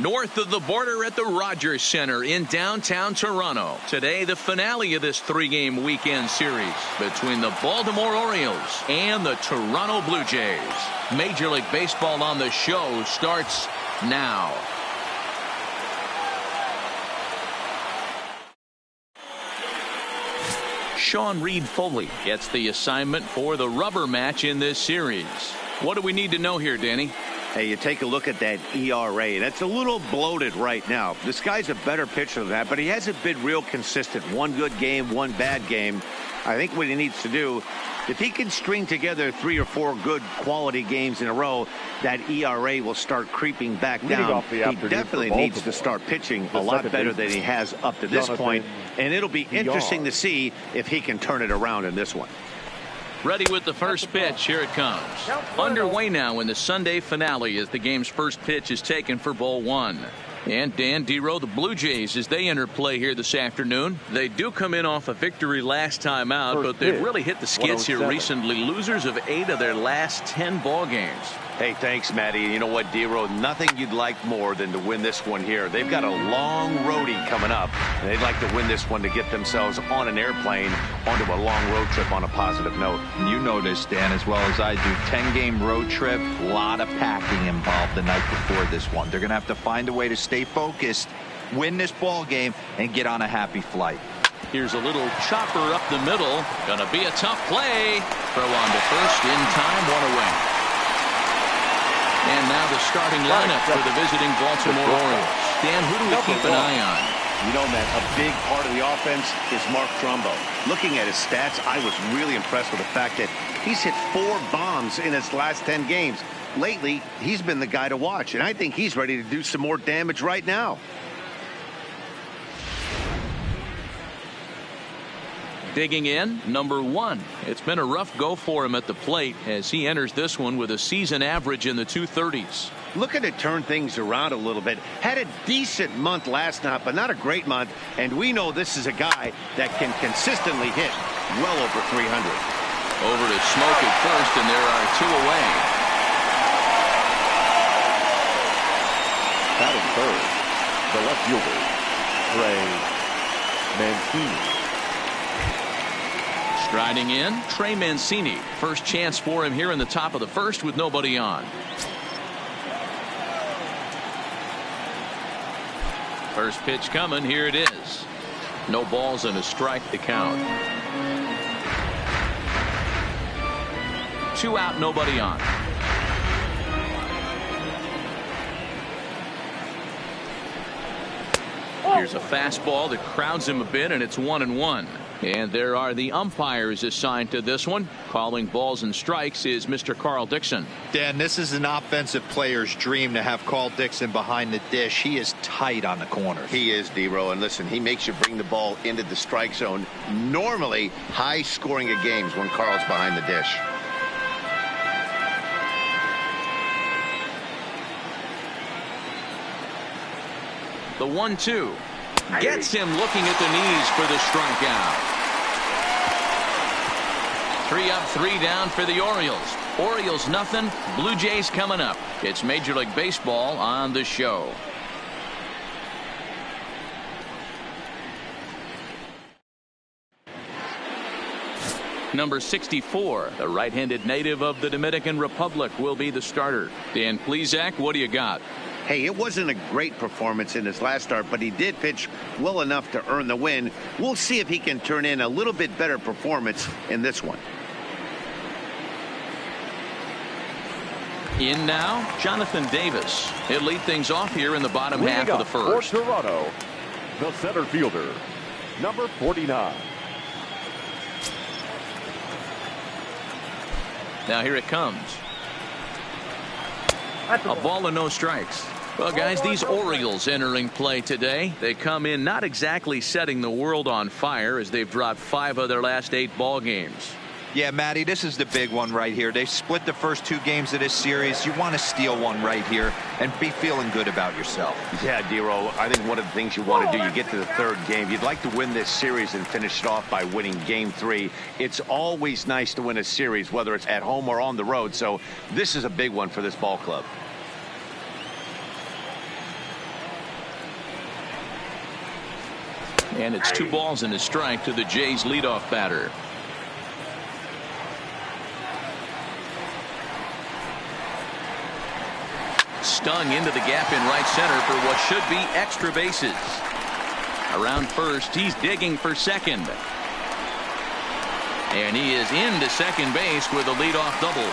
North of the border at the Rogers Center in downtown Toronto. Today, the finale of this three-game weekend series between the Baltimore Orioles and the Toronto Blue Jays. Major League Baseball on the show starts now. Sean Reed Foley gets the assignment for the rubber match in this series. What do we need to know here, Danny? Hey, you take a look at that ERA. That's a little bloated right now. This guy's a better pitcher than that, but he hasn't been real consistent. One good game, one bad game. I think what he needs to do, if he can string together 3 or 4 good quality games in a row, that ERA will start creeping back down. He definitely needs to start pitching a lot better than he has up to this point, and it'll be interesting to see if he can turn it around in this one. Ready with the first pitch. Here it comes. Underway now in the Sunday finale as the game's first pitch is taken for ball one. And Dan Dero, the Blue Jays, as they enter play here this afternoon, they do come in off a victory last time out, but they've really hit the skids here recently. Losers of 8 of their last 10 ball games. Hey, thanks, Matty. You know what, Dero? Nothing you'd like more than to win this one here. They've got a long roadie coming up, and they'd like to win this one to get themselves on an airplane onto a long road trip on a positive note. You know this, Dan, as well as I do. 10-game road trip, a lot of packing involved the night before this one. They're going to have to find a way to stay focused, win this ball game, and get on a happy flight. Here's a little chopper up the middle. Gonna be a tough play. Throw on to first in time, 1 away. And now the starting lineup for the visiting Baltimore Orioles. Dan, who do we keep an eye on? You know, man, a big part of the offense is Mark Trumbo. Looking at his stats, I was really impressed with the fact that he's hit 4 bombs in his last 10 games. Lately, he's been the guy to watch, and I think he's ready to do some more damage right now. Digging in, number 1. It's been a rough go for him at the plate as he enters this one with a season average in the 230s. Looking to turn things around a little bit. Had a decent month last night, but not a great month. And we know this is a guy that can consistently hit well over 300. Over to Smoke at first, and there are 2 away. Batting third, the left fielder, Trey Mancini. Striding in, Trey Mancini. First chance for him here in the top of the first with nobody on. First pitch coming. Here it is. No balls and a strike to count. 2 out, nobody on. Here's a fastball that crowds him a bit, and it's 1-1. And there are the umpires assigned to this one. Calling balls and strikes is Mr. Carl Dixon. Dan, this is an offensive player's dream to have Carl Dixon behind the dish. He is tight on the corners. He is, Dero, and listen, he makes you bring the ball into the strike zone. Normally high scoring of games when Carl's behind the dish. The 1-2 gets him looking at the knees for the strikeout. 3 up, 3 down for the Orioles. Orioles nothing. Blue Jays coming up. It's Major League Baseball on the show. Number 64, the right-handed native of the Dominican Republic, will be the starter. Dan Plesac, what do you got? Hey, it wasn't a great performance in his last start, but he did pitch well enough to earn the win. We'll see if he can turn in a little bit better performance in this one. In now, Jonathan Davis. He'll lead things off here in the bottom half of the first. For Toronto, the center fielder, number 49. Now here it comes. A ball and no strikes. Well, guys, these Orioles entering play today, they come in not exactly setting the world on fire as they've dropped 5 of their last 8 ball games. Yeah, Matty, this is the big one right here. They've split the first 2 games of this series. You want to steal one right here and be feeling good about yourself. Yeah, Dero, I think one of the things you want to do, you get to the 3rd game, you'd like to win this series and finish it off by winning game 3. It's always nice to win a series, whether it's at home or on the road. So this is a big one for this ball club. And it's 2 balls and a strike to the Jays leadoff batter. Stung into the gap in right center for what should be extra bases. Around first, he's digging for second. And he is into second base with a leadoff double.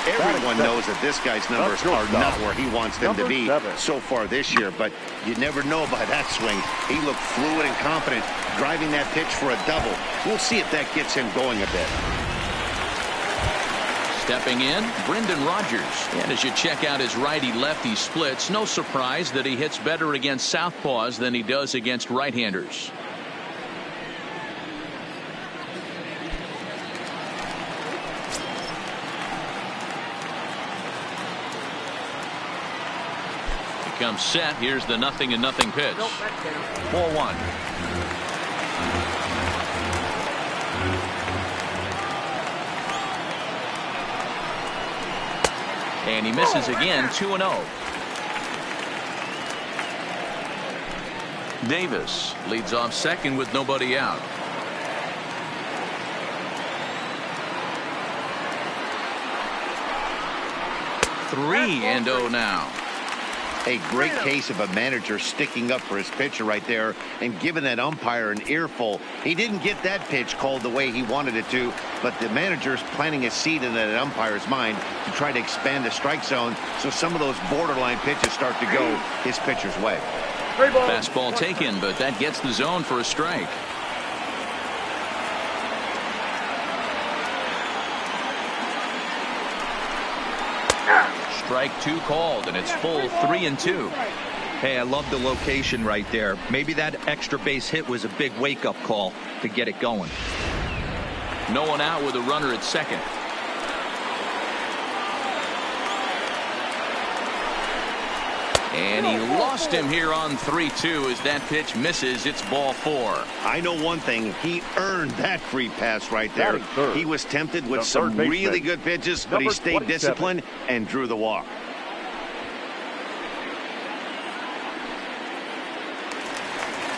Everyone knows that this guy's numbers are not where he wants them to be so far this year, but you never know by that swing. He looked fluid and confident driving that pitch for a double. We'll see if that gets him going a bit. Stepping in, Brendan Rodgers. And as you check out his righty-lefty splits, no surprise that he hits better against southpaws than he does against right-handers. Comes set. Here's the 0-0 pitch. Ball 1. And he misses again. 2-0. Davis leads off second with nobody out. 3-0 now. A great case of a manager sticking up for his pitcher right there and giving that umpire an earful. He didn't get that pitch called the way he wanted it to, but the manager's planting a seed in that umpire's mind to try to expand the strike zone so some of those borderline pitches start to go his pitcher's way. Fastball taken, but that gets the zone for a strike. Strike 2 called, and it's full 3-2. Hey, I love the location right there. Maybe that extra base hit was a big wake-up call to get it going. No one out with a runner at second. And he lost him here on 3-2 as that pitch misses. It's ball 4. I know one thing. He earned that free pass right there. He was tempted with some really good pitches, but he stayed disciplined and drew the walk.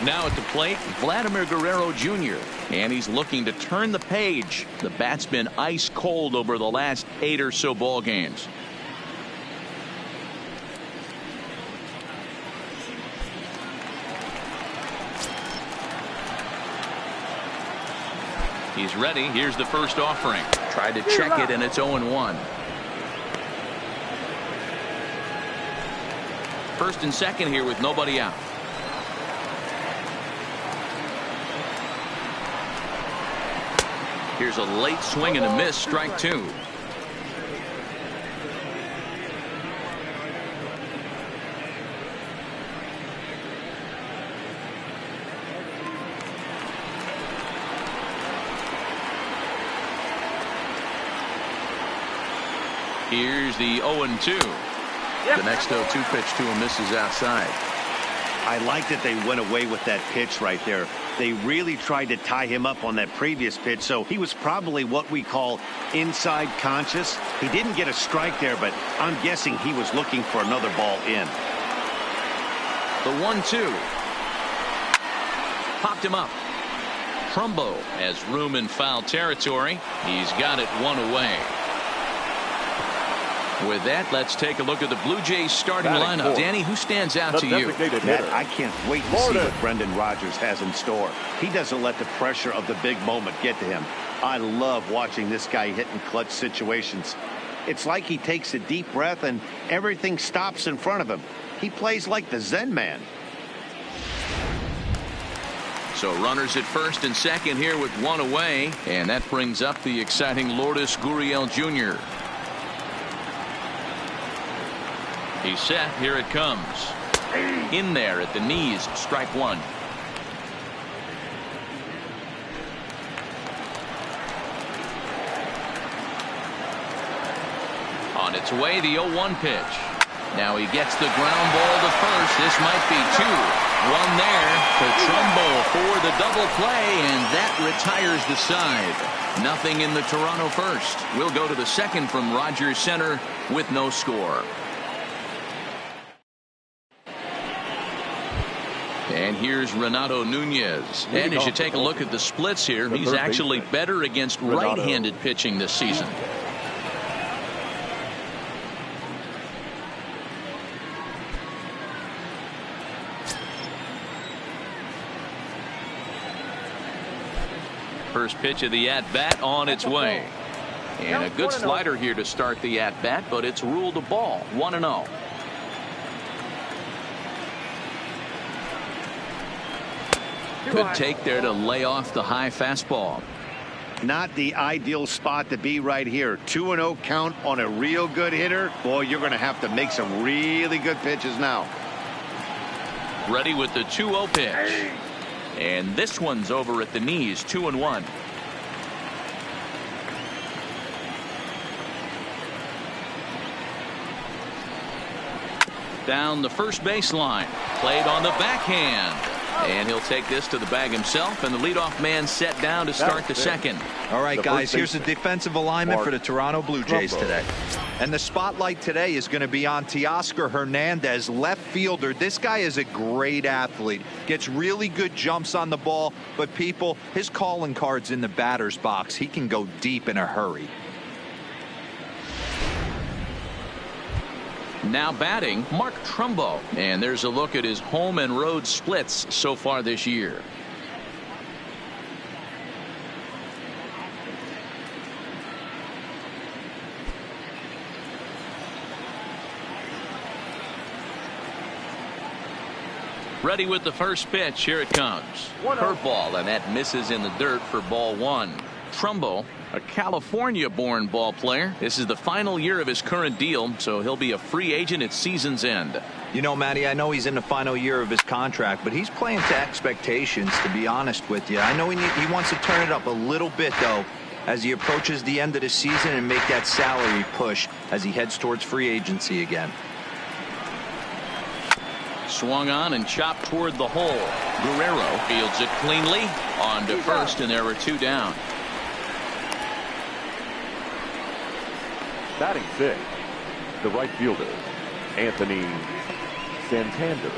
Now at the plate, Vladimir Guerrero Jr. And he's looking to turn the page. The bat's been ice cold over the last 8 or so ball games. He's ready. Here's the first offering. Tried to check it, and it's 0-1. First and second here with nobody out. Here's a late swing and a miss. Strike 2. Here's the 0-2. The next 0-2 pitch to him misses outside. I like that they went away with that pitch right there. They really tried to tie him up on that previous pitch, so he was probably what we call inside conscious. He didn't get a strike there, but I'm guessing he was looking for another ball in. The 1-2. Popped him up. Trumbo has room in foul territory. He's got it 1 away. With that, let's take a look at the Blue Jays starting lineup. Danny, who stands out to you? Matt, I can't wait to see what Brendan Rodgers has in store. He doesn't let the pressure of the big moment get to him. I love watching this guy hit in clutch situations. It's like he takes a deep breath and everything stops in front of him. He plays like the Zen man. So runners at first and second here with 1 away, and that brings up the exciting Lourdes Gurriel Jr. He's set. Here it comes. In there at the knees. Strike 1. On its way, the 0-1 pitch. Now he gets the ground ball to first. This might be 2. 1 there to Trumbo for the double play, and that retires the side. Nothing in the Toronto first. We'll go to the second from Rogers Center with no score. And here's Renato Nunez. And as you take a look at the splits here, he's actually better against right-handed pitching this season. First pitch of the at-bat on its way. And a good slider here to start the at-bat, but it's ruled a ball. 1-0. Good take there to lay off the high fastball. Not the ideal spot to be right here. 2-0 count on a real good hitter. Boy, you're going to have to make some really good pitches now. Ready with the 2-0 pitch. And this one's over at the knees. 2-1. Down the first baseline. Played on the backhand. And he'll take this to the bag himself, and the leadoff man set down to start the second. All right, guys, here's the defensive alignment for the Toronto Blue Jays today. And the spotlight today is going to be on Teoscar Hernandez, left fielder. This guy is a great athlete. Gets really good jumps on the ball, but people, his calling card's in the batter's box. He can go deep in a hurry. Now batting, Mark Trumbo. And there's a look at his home and road splits so far this year. Ready with the first pitch. Here it comes. Curveball, and that misses in the dirt for ball one. Trumbo, a California-born ball player. This is the final year of his current deal, so he'll be a free agent at season's end. You know, Matty, I know he's in the final year of his contract, but he's playing to expectations, to be honest with you. I know he wants to turn it up a little bit, though, as he approaches the end of the season and make that salary push as he heads towards free agency again. Swung on and chopped toward the hole. Guerrero fields it cleanly on to first, and there were two down. Batting sixth, the right fielder, Anthony Santander.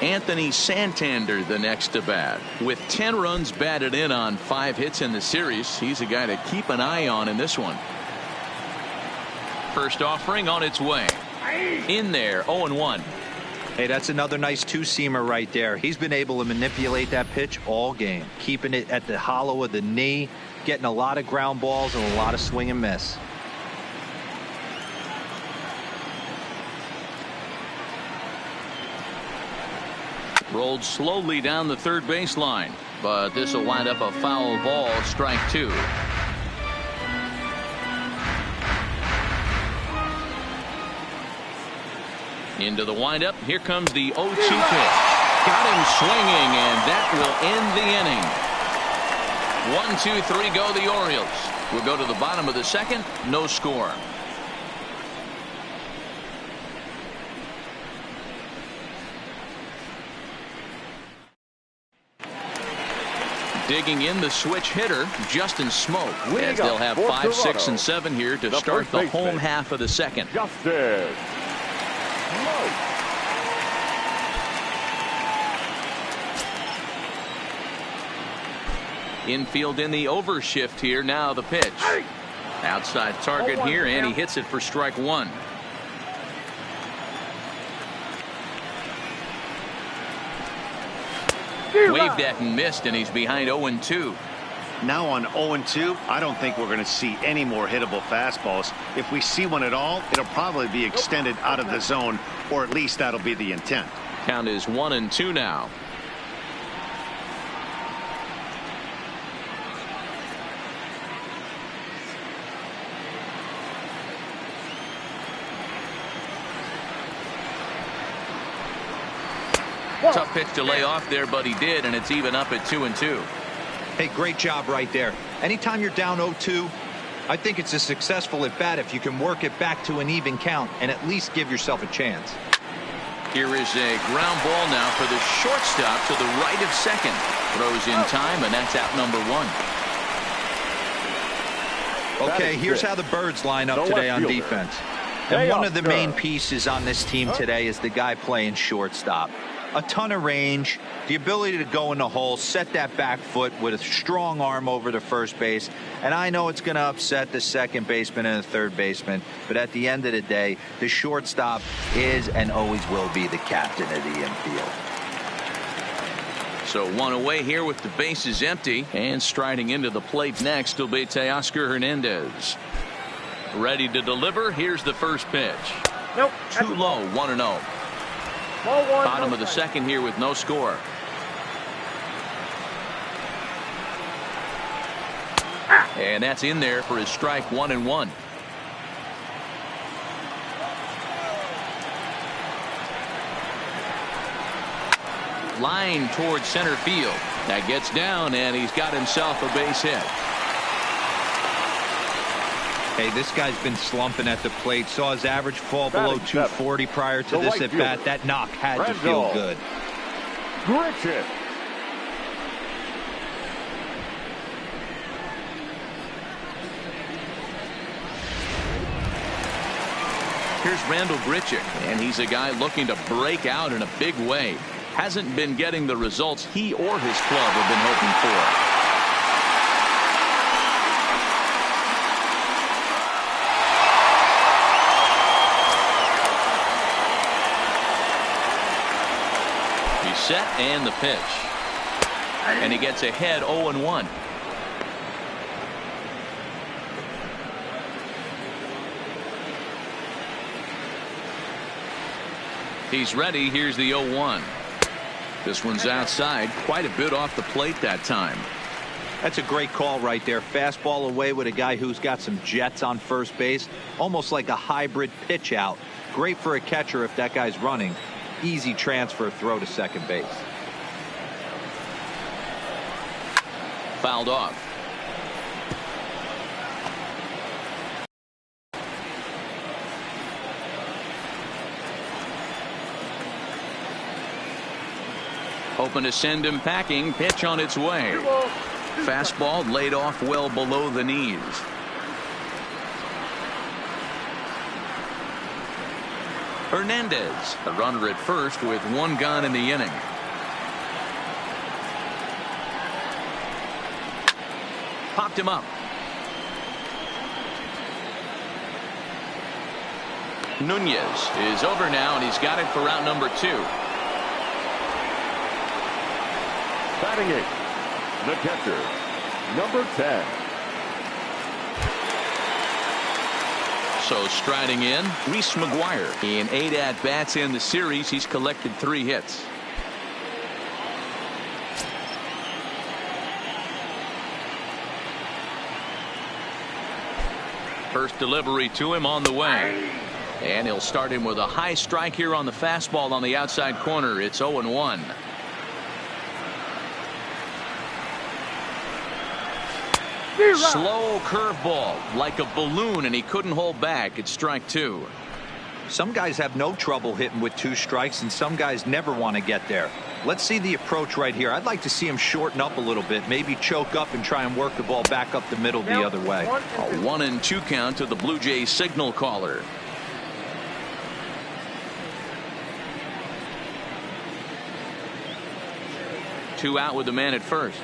Anthony Santander, the next to bat. With 10 runs batted in on 5 hits in the series, he's a guy to keep an eye on in this one. First offering on its way. In there, 0-1. Hey, that's another nice two-seamer right there. He's been able to manipulate that pitch all game, keeping it at the hollow of the knee, getting a lot of ground balls and a lot of swing and miss. Rolled slowly down the third baseline, but this will wind up a foul ball, strike two. Into the windup. Here comes the 0-2 pitch. Got him swinging, and that will end the inning. 1-2-3 go the Orioles. We'll go to the bottom of the second. No score. Digging in the switch hitter, Justin Smoke, as they'll have 5, 6, and 7 here to start the home half of the second. Justin. Infield in the overshift here. Now the pitch. Outside target here, and he hits it for strike one. Waved at and missed, and he's behind 0-2. Now on 0-2, I don't think we're going to see any more hittable fastballs. If we see one at all, it'll probably be extended out of the zone, or at least that'll be the intent. Count is 1-2 now. Tough pitch to lay off there, but he did, and it's even up at 2-2. Hey, great job right there. Anytime you're down 0-2, I think it's a successful at bat if you can work it back to an even count and at least give yourself a chance. Here is a ground ball now for the shortstop to the right of second. Throws in time, and that's out number one. Okay, here's how the Birds line up today on defense. And one of the main pieces on this team today is the guy playing shortstop. A ton of range, the ability to go in the hole, set that back foot with a strong arm over to first base. And I know it's going to upset the second baseman and the third baseman, but at the end of the day, the shortstop is and always will be the captain of the infield. So one away here with the bases empty, and striding into the plate next will be Teoscar Hernandez. Ready to deliver. Here's the first pitch. Nope. Too low, 1-0. Bottom of the second here with no score. And that's in there for his strike, 1-1. Line towards center field. That gets down, and he's got himself a base hit. Hey, this guy's been slumping at the plate. Saw his average fall below 240 prior to this at bat. That knock had to feel good. Grichuk. Here's Randall Grichuk, and he's a guy looking to break out in a big way. Hasn't been getting the results he or his club have been hoping for. Set and the pitch, and he gets ahead 0-1. He's ready. Here's the 0-1. This one's outside, quite a bit off the plate that time. That's a great call right there. Fastball away with a guy who's got some jets on first base, almost like a hybrid pitch out. Great for a catcher if that guy's running. Easy transfer throw to second base. Fouled off. Hoping to send him packing. Pitch on its way. Fastball laid off well below the knees. Hernandez, the runner at first with one gone in the inning. Popped him up. Nunez is over now, and he's got it for out number 2. Batting eighth, the catcher, number 10. So striding in, Reese McGuire. In 8 at-bats in the series, he's collected 3 hits. First delivery to him on the way. And he'll start him with a high strike here on the fastball on the outside corner. It's 0-1. Slow curveball like a balloon, and he couldn't hold back. It's strike 2. Some guys have no trouble hitting with 2 strikes, and some guys never want to get there. Let's see the approach right here. I'd like to see him shorten up a little bit, maybe choke up and try and work the ball back up the middle the other way. A 1-2 count to the Blue Jays signal caller. Two out with the man at first.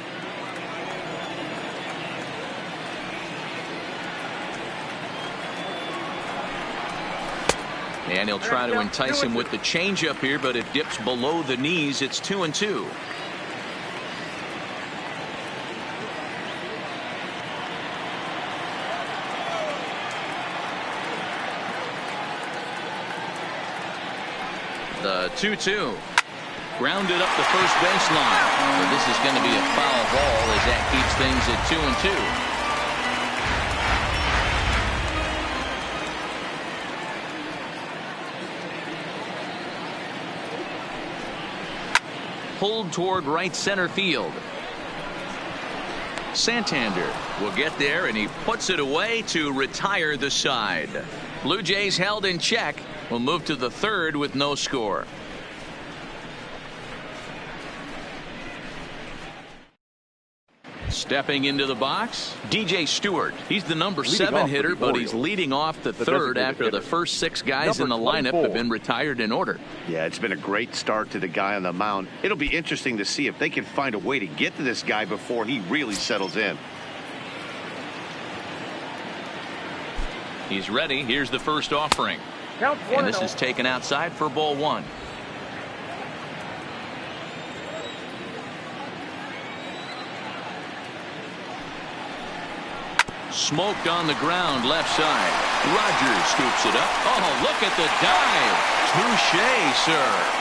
And he'll try to entice him with the changeup here, but it dips below the knees. It's 2-2. The 2-2. Grounded up the first baseline. So this is going to be a foul ball as that keeps things at 2-2. Pulled toward right center field. Santander will get there, and he puts it away to retire the side. Blue Jays held in check. Will move to the third with no score. Stepping into the box, DJ Stewart. He's the number Leading 7 off hitter, for the but he's Orioles, leading off the third designated after the hitter, first 6 guys in the number lineup 24. have been retired in order. Yeah, it's been a great start to the guy on the mound. It'll be interesting to see if they can find a way to get to this guy before he really settles in. He's ready. Here's the first offering. And this is taken outside for ball 1. Smoked on the ground left side. Rogers scoops it up. Oh, look at the dive. Touché, sir.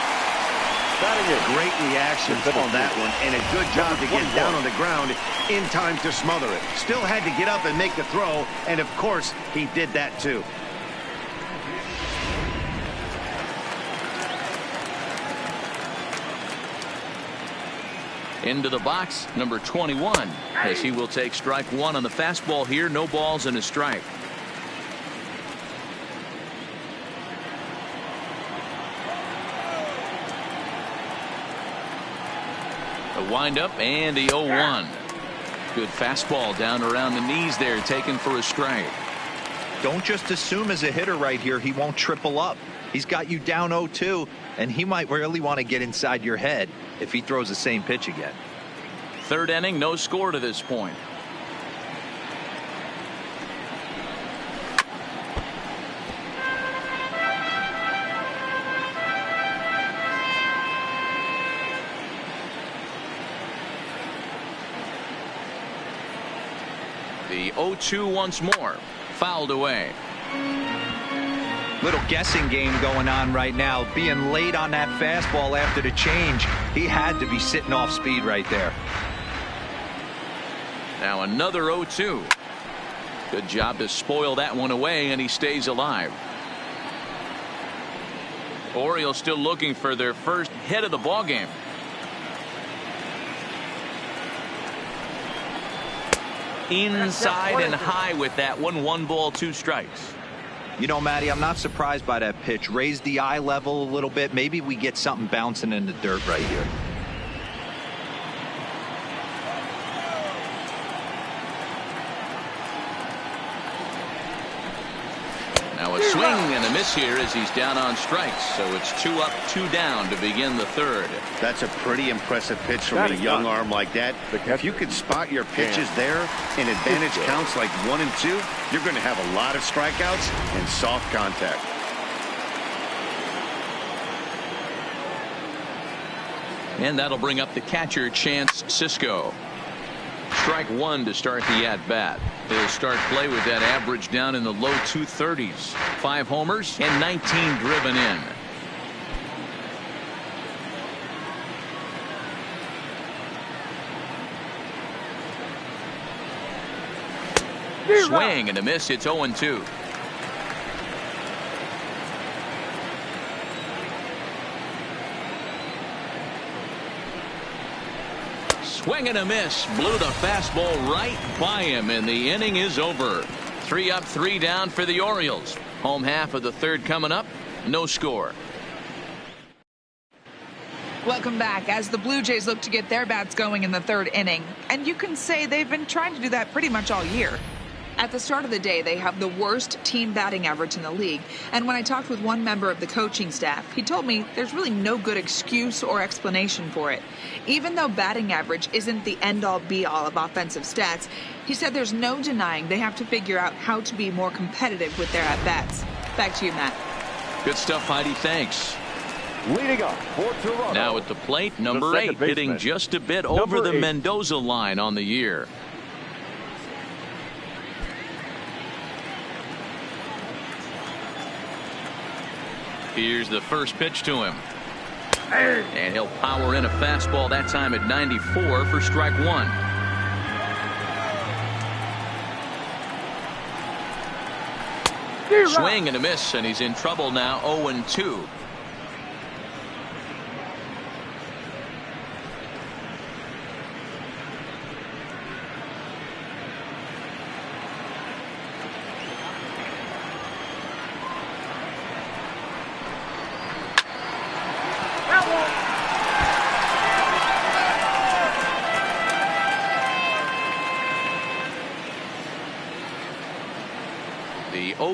Great reaction on that one, and a good job to get down on the ground in time to smother it. Still had to get up and make the throw, and of course, he did that too. Into the box, number 21, as he will take strike 1 on the fastball here. No balls and a strike. The windup and the 0-1. Good fastball down around the knees there, taken for a strike. Don't just assume as a hitter right here he won't triple up. He's got you down 0-2, and he might really want to get inside your head if he throws the same pitch again. Third inning, no score to this point. The 0-2 once more. Fouled away. Little guessing game going on right now. Being late on that fastball after the change. He had to be sitting off speed right there. Now another 0-2. Good job to spoil that one away, and he stays alive. Orioles still looking for their first hit of the ball game. Inside and high with that one. 1 ball, 2 strikes. You know, Matty, I'm not surprised by that pitch. Raise the eye level a little bit. Maybe we get something bouncing in the dirt right here. Now a swing and a miss here as he's down on strikes. So it's 2 up, 2 down to begin the third. That's a pretty impressive pitch from a young arm like that. If you can spot your pitches there and advantage counts like 1 and 2, you're going to have a lot of strikeouts and soft contact. And that'll bring up the catcher, Chance Sisco. Strike 1 to start the at-bat. He'll start play with that average down in the low 230s. 5 homers and 19 driven in. Swing and a miss. It's 0-2. Swing and a miss. Blew the fastball right by him, and the inning is over. 3 up, 3 down for the Orioles. Home half of the third coming up. No score. Welcome back as the Blue Jays look to get their bats going in the third inning. And you can say they've been trying to do that pretty much all year. At the start of the day, they have the worst team batting average in the league. And when I talked with one member of the coaching staff, he told me there's really no good excuse or explanation for it. Even though batting average isn't the end-all be-all of offensive stats, he said there's no denying they have to figure out how to be more competitive with their at-bats. Back to you, Matt. Good stuff, Heidi. Thanks. Leading up for Toronto. Now at the plate, number 8, hitting just a bit over the Mendoza line on the year. Here's the first pitch to him. And he'll power in a fastball, that time at 94 for strike 1. Swing and a miss, and he's in trouble now. 0-2.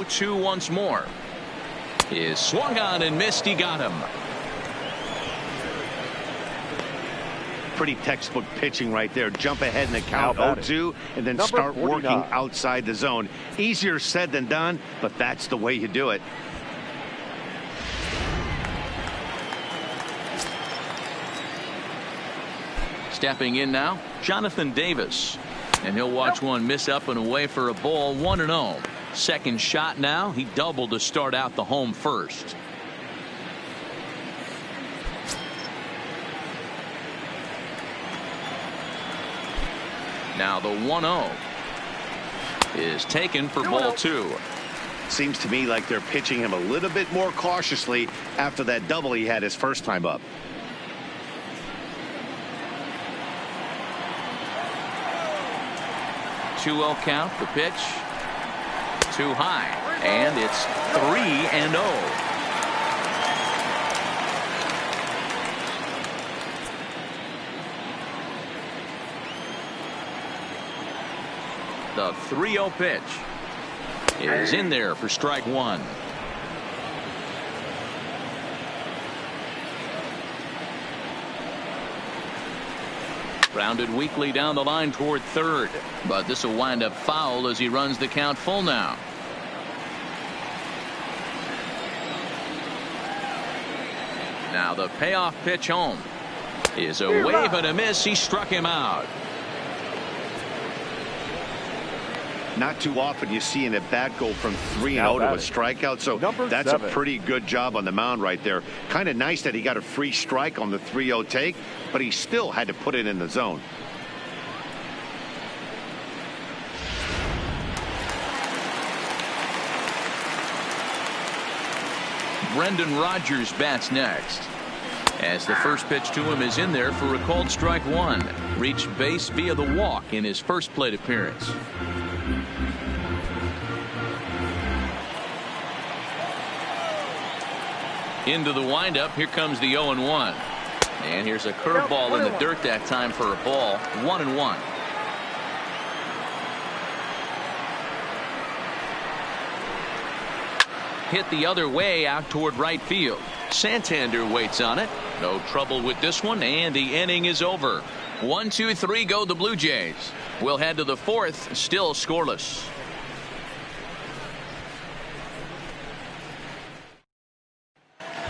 0-2 once more. Is swung on and missed. He got him. Pretty textbook pitching right there. Jump ahead in the count, Now batting, 0-2, and then number start 49. working outside the zone. Easier said than done, but that's the way you do it. Stepping in now, Jonathan Davis. And he'll watch one miss up and away for a ball, 1-0. Second shot now. He doubled to start out the home first. Now the 1-0 is taken for ball 2. Seems to me like they're pitching him a little bit more cautiously after that double he had his first time up. Two-0 count. The pitch too high, and it's 3-0. The 3-0 pitch is in there for strike one. Grounded weakly down the line toward third, but this will wind up foul as he runs the count full now. Now the payoff pitch home is a wave and a miss. He struck him out. Not too often you see an at-bat go from 3-0 to a strikeout, so that's a pretty good job on the mound right there. Kind of nice that he got a free strike on the 3-0 take, but he still had to put it in the zone. Brendan Rodgers bats next, as the first pitch to him is in there for a called strike one. Reached base via the walk in his first plate appearance. Into the windup. Here comes the 0-1. And here's a curveball in the dirt that time for a ball. 1-1. Hit the other way out toward right field. Santander waits on it. No trouble with this one, and the inning is over. 1-2-3 go the Blue Jays. We'll head to the fourth, still scoreless.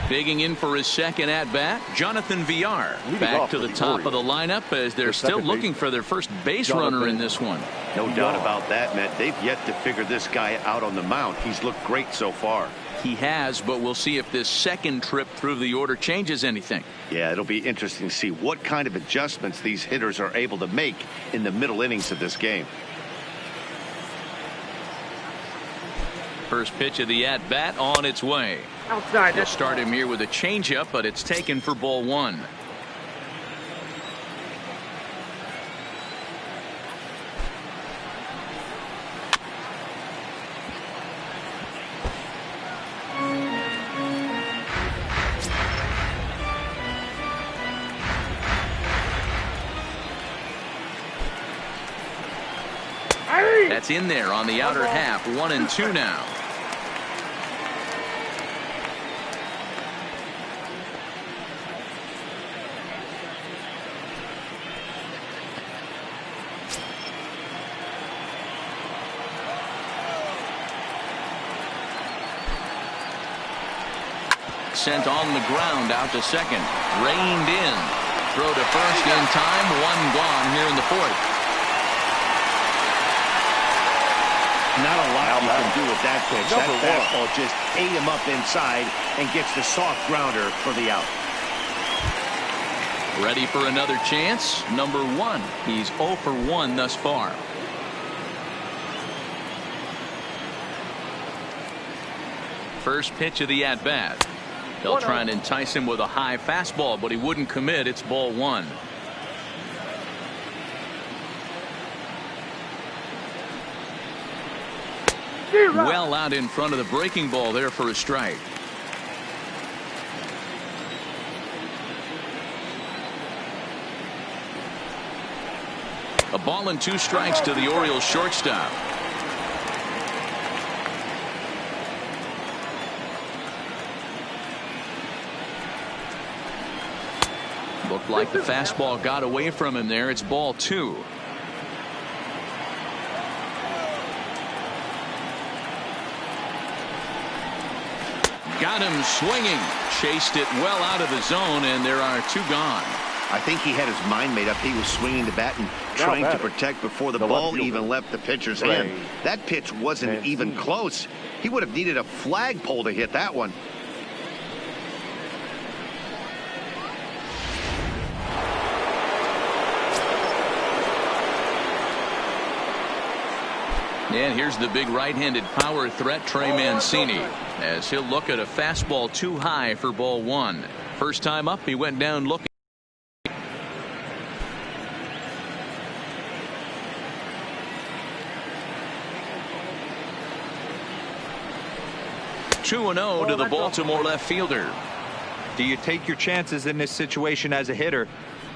Digging in for his second at-bat, Jonathan Villar. Back to the top of the lineup as they're still looking for their first base runner in this one. No doubt about that, Matt. They've yet to figure this guy out on the mound. He's looked great so far. He has, but we'll see if this second trip through the order changes anything. Yeah, it'll be interesting to see what kind of adjustments these hitters are able to make in the middle innings of this game. First pitch of the at-bat on its way. Outside. They'll start him here with a changeup, but it's taken for ball one. That's in there on the outer half. 1-2 now. Sent on the ground out to second. Reined in. Throw to first in time. One gone here in the fourth. Not a lot you can do with that pitch. That fastball just ate him up inside and gets the soft grounder for the out. Ready for another chance. Number one. He's 0 for 1 thus far. First pitch of the at-bat. They'll try and entice him with a high fastball, but he wouldn't commit. It's ball one. Well out in front of the breaking ball there for a strike. A ball and 2 strikes to the Orioles shortstop. Looked like the fastball got away from him there. It's ball 2. Got him swinging. Chased it well out of the zone, and there are 2 gone. I think he had his mind made up. He was swinging the bat and trying to protect before the ball even left the pitcher's hand. That pitch wasn't even close. He would have needed a flagpole to hit that one. And here's the big right-handed power threat, Trey Mancini, as he'll look at a fastball too high for ball 1. First time up, he went down looking. 2-0 to the Baltimore left fielder. Do you take your chances in this situation as a hitter,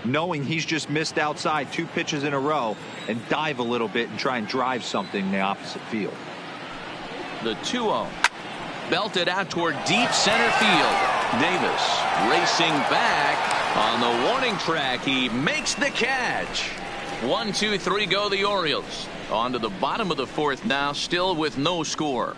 knowing he's just missed outside 2 pitches in a row, and dive a little bit and try and drive something in the opposite field? The 2-0 belted out toward deep center field. Davis racing back on the warning track. He makes the catch. 1, 2, 3 go the Orioles. On to the bottom of the 4th now, still with no score.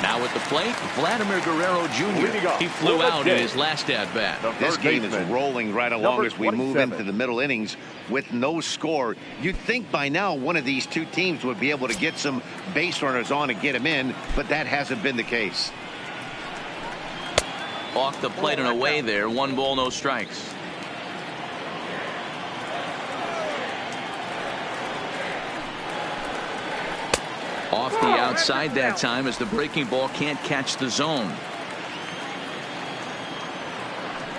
Now at the plate, Vladimir Guerrero Jr. He flew out in his last at-bat. This game is rolling right along as we move into the middle innings with no score. You'd think by now one of these 2 teams would be able to get some base runners on and get them in, but that hasn't been the case. Off the plate and away there. 1 ball, no strikes. Off the outside that time as the breaking ball can't catch the zone.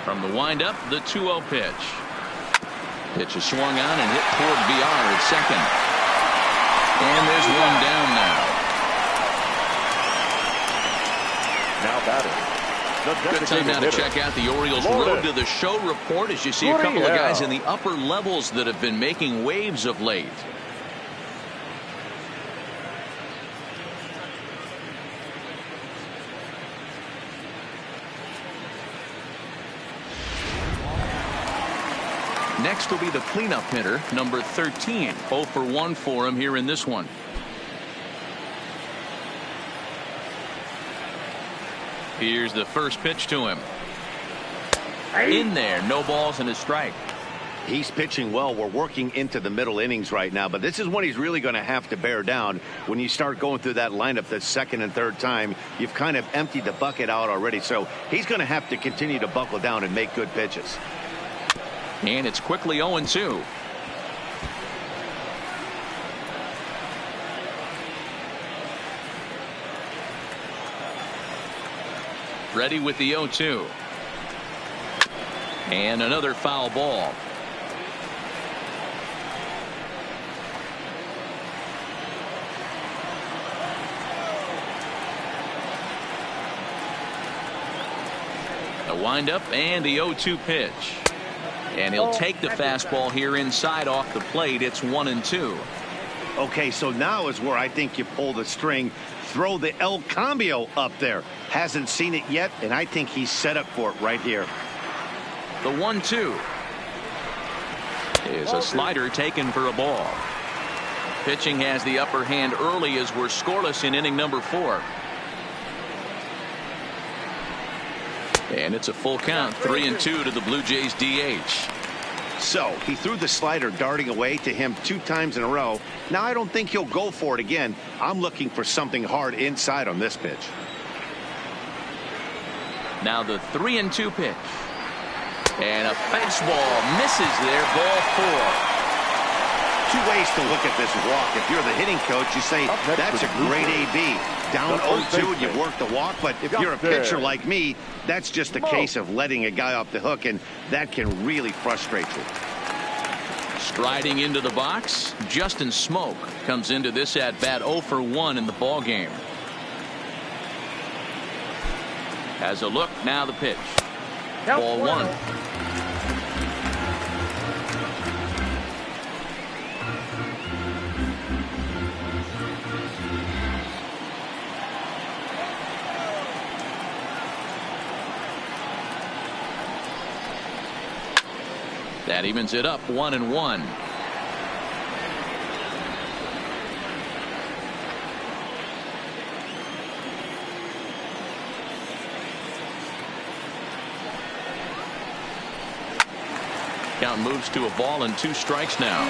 From the windup, the 2-0 pitch. Pitch is swung on and hit toward VR at second. And there's 1 down now. Now batting. Good time now to check out the Orioles Road to the Show report as you see a couple of guys in the upper levels that have been making waves of late. Next will be the cleanup hitter, number 13. 0 for 1 for him here in this one. Here's the first pitch to him. In there, no balls and a strike. He's pitching well. We're working into the middle innings right now, but this is when he's really going to have to bear down. When you start going through that lineup the 2nd and 3rd time, you've kind of emptied the bucket out already, so he's going to have to continue to buckle down and make good pitches. And it's quickly 0-2. Ready with the 0-2. And another foul ball. A windup and the 0-2 pitch. And he'll take the fastball here inside off the plate. It's 1-2. Okay, so now is where I think you pull the string. Throw the El Cambio up there. Hasn't seen it yet, and I think he's set up for it right here. The 1-2 is a slider taken for a ball. Pitching has the upper hand early as we're scoreless in inning number 4. And it's a full count, 3-2 to the Blue Jays DH. So he threw the slider darting away to him 2 times in a row. Now I don't think he'll go for it again. I'm looking for something hard inside on this pitch. Now the 3-2 pitch. And a fastball misses there, ball 4. 2 ways to look at this walk. If you're the hitting coach, you say that's a great AB. Down 0-2 and you've worked the walk, but if you're a pitcher like me, that's just a case of letting a guy off the hook, and that can really frustrate you. Striding into the box, Justin Smoke comes into this at bat 0 for 1 in the ball game. Has a look, now the pitch. Ball 1. That evens it up 1-1. Count moves to a ball and 2 strikes now.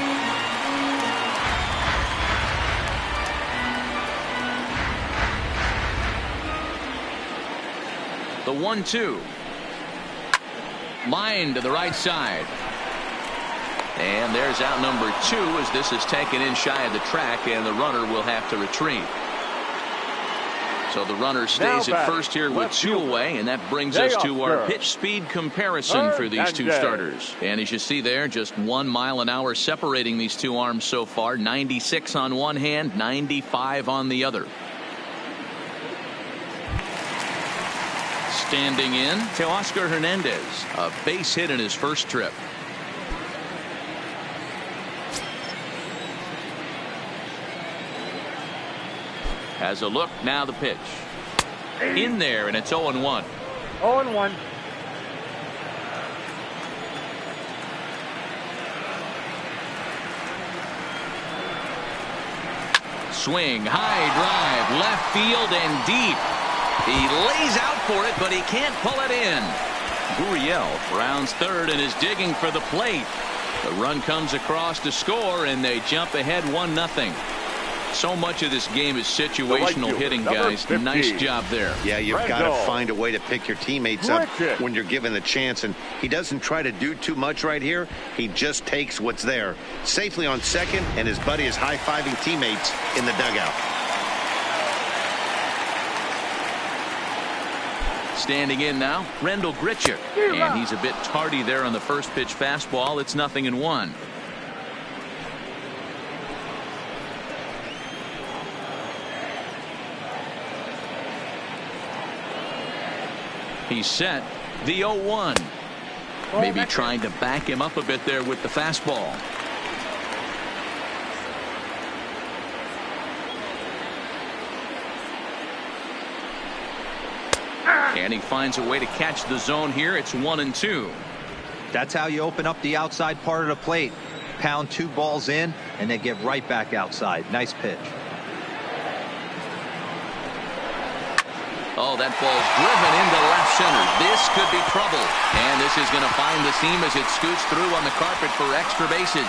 The 1-2. Line to the right side. And there's out number 2 as this is taken in shy of the track, and the runner will have to retreat. So the runner stays at first here with 2 away, and that brings us to our pitch speed comparison for these 2 starters. And as you see there, just 1 mile an hour separating these 2 arms so far. 96 on one hand, 95 on the other. Standing in to Oscar Hernandez, a base hit in his first trip. Has a look, now the pitch. In there, and it's 0-1. 0-1. Swing, high drive, left field and deep. He lays out for it, but he can't pull it in. Gurriel rounds third and is digging for the plate. The run comes across to score, and they jump ahead 1-0. So much of this game is situational hitting, guys. Nice job there. Yeah, you've got to find a way to pick your teammates up when you're given the chance, and he doesn't try to do too much right here. He just takes what's there. Safely on second, and his buddy is high-fiving teammates in the dugout. Standing in now, Rendell Grichuk, and he's a bit tardy there on the first pitch fastball. It's 0-1. He's set. The 0-1. Maybe trying to back him up a bit there with the fastball. And he finds a way to catch the zone here. It's 1-2. That's how you open up the outside part of the plate. Pound 2 balls in, and then get right back outside. Nice pitch. Oh, that ball's driven into left center. This could be trouble. And this is going to find the seam as it scoots through on the carpet for extra bases.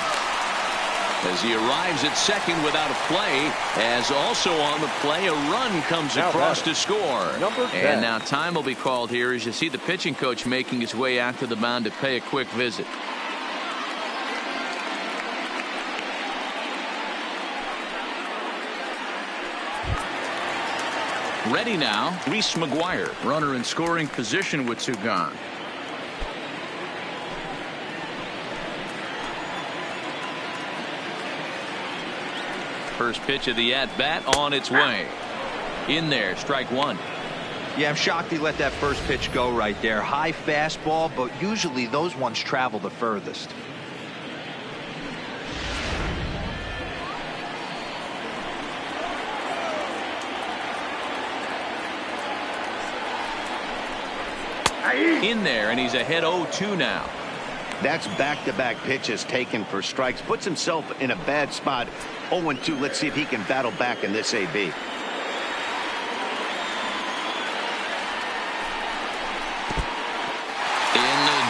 As he arrives at second without a play, as also on the play, a run comes across to score. And now time will be called here as you see the pitching coach making his way out to the mound to pay a quick visit. Ready now, Reese McGuire, runner in scoring position with 2 gone. First pitch of the at-bat on its way. In there, strike 1. Yeah, I'm shocked he let that first pitch go right there. High fastball, but usually those ones travel the furthest. In there, and he's ahead 0-2 now. That's back-to-back pitches taken for strikes. Puts himself in a bad spot. 0-2. Let's see if he can battle back in this AB. In the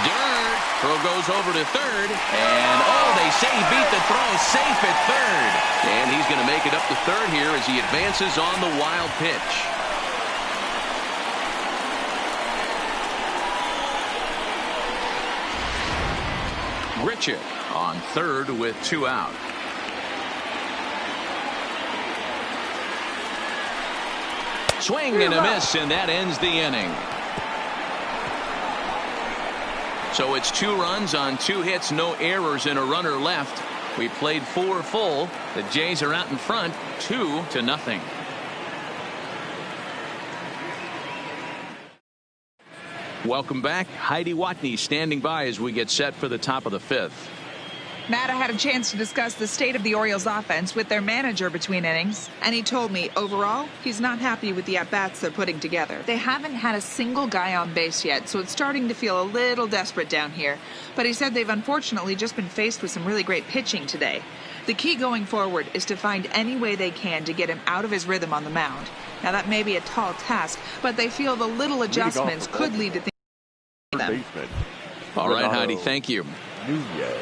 dirt. Throw goes over to third. And, they say he beat the throw. Safe at third. And he's going to make it up to third here as he advances on the wild pitch. Grichuk on third with 2 out. Swing and a miss, and that ends the inning. So it's 2 runs on 2 hits, no errors, and a runner left. We played 4 full. The Jays are out in front 2-0. Welcome back. Heidi Watney standing by as we get set for the top of the 5th. Matt, I had a chance to discuss the state of the Orioles offense with their manager between innings, and he told me, overall, he's not happy with the at-bats they're putting together. They haven't had a single guy on base yet, so it's starting to feel a little desperate down here. But he said they've unfortunately just been faced with some really great pitching today. The key going forward is to find any way they can to get him out of his rhythm on the mound. Now, that may be a tall task, but they feel the little adjustments could lead to things for them. All right, Heidi, thank you. Nunez.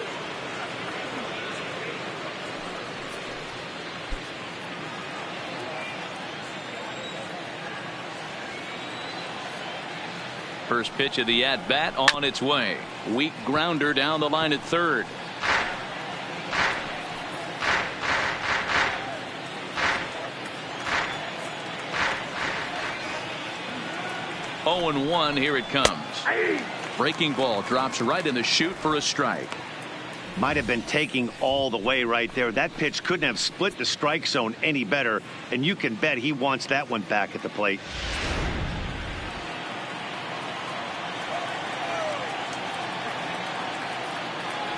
First pitch of the at-bat on its way. Weak grounder down the line at third. Oh and 1, here it comes. Breaking ball drops right in the chute for a strike. Might have been taking all the way right there. That pitch couldn't have split the strike zone any better, and you can bet he wants that one back at the plate.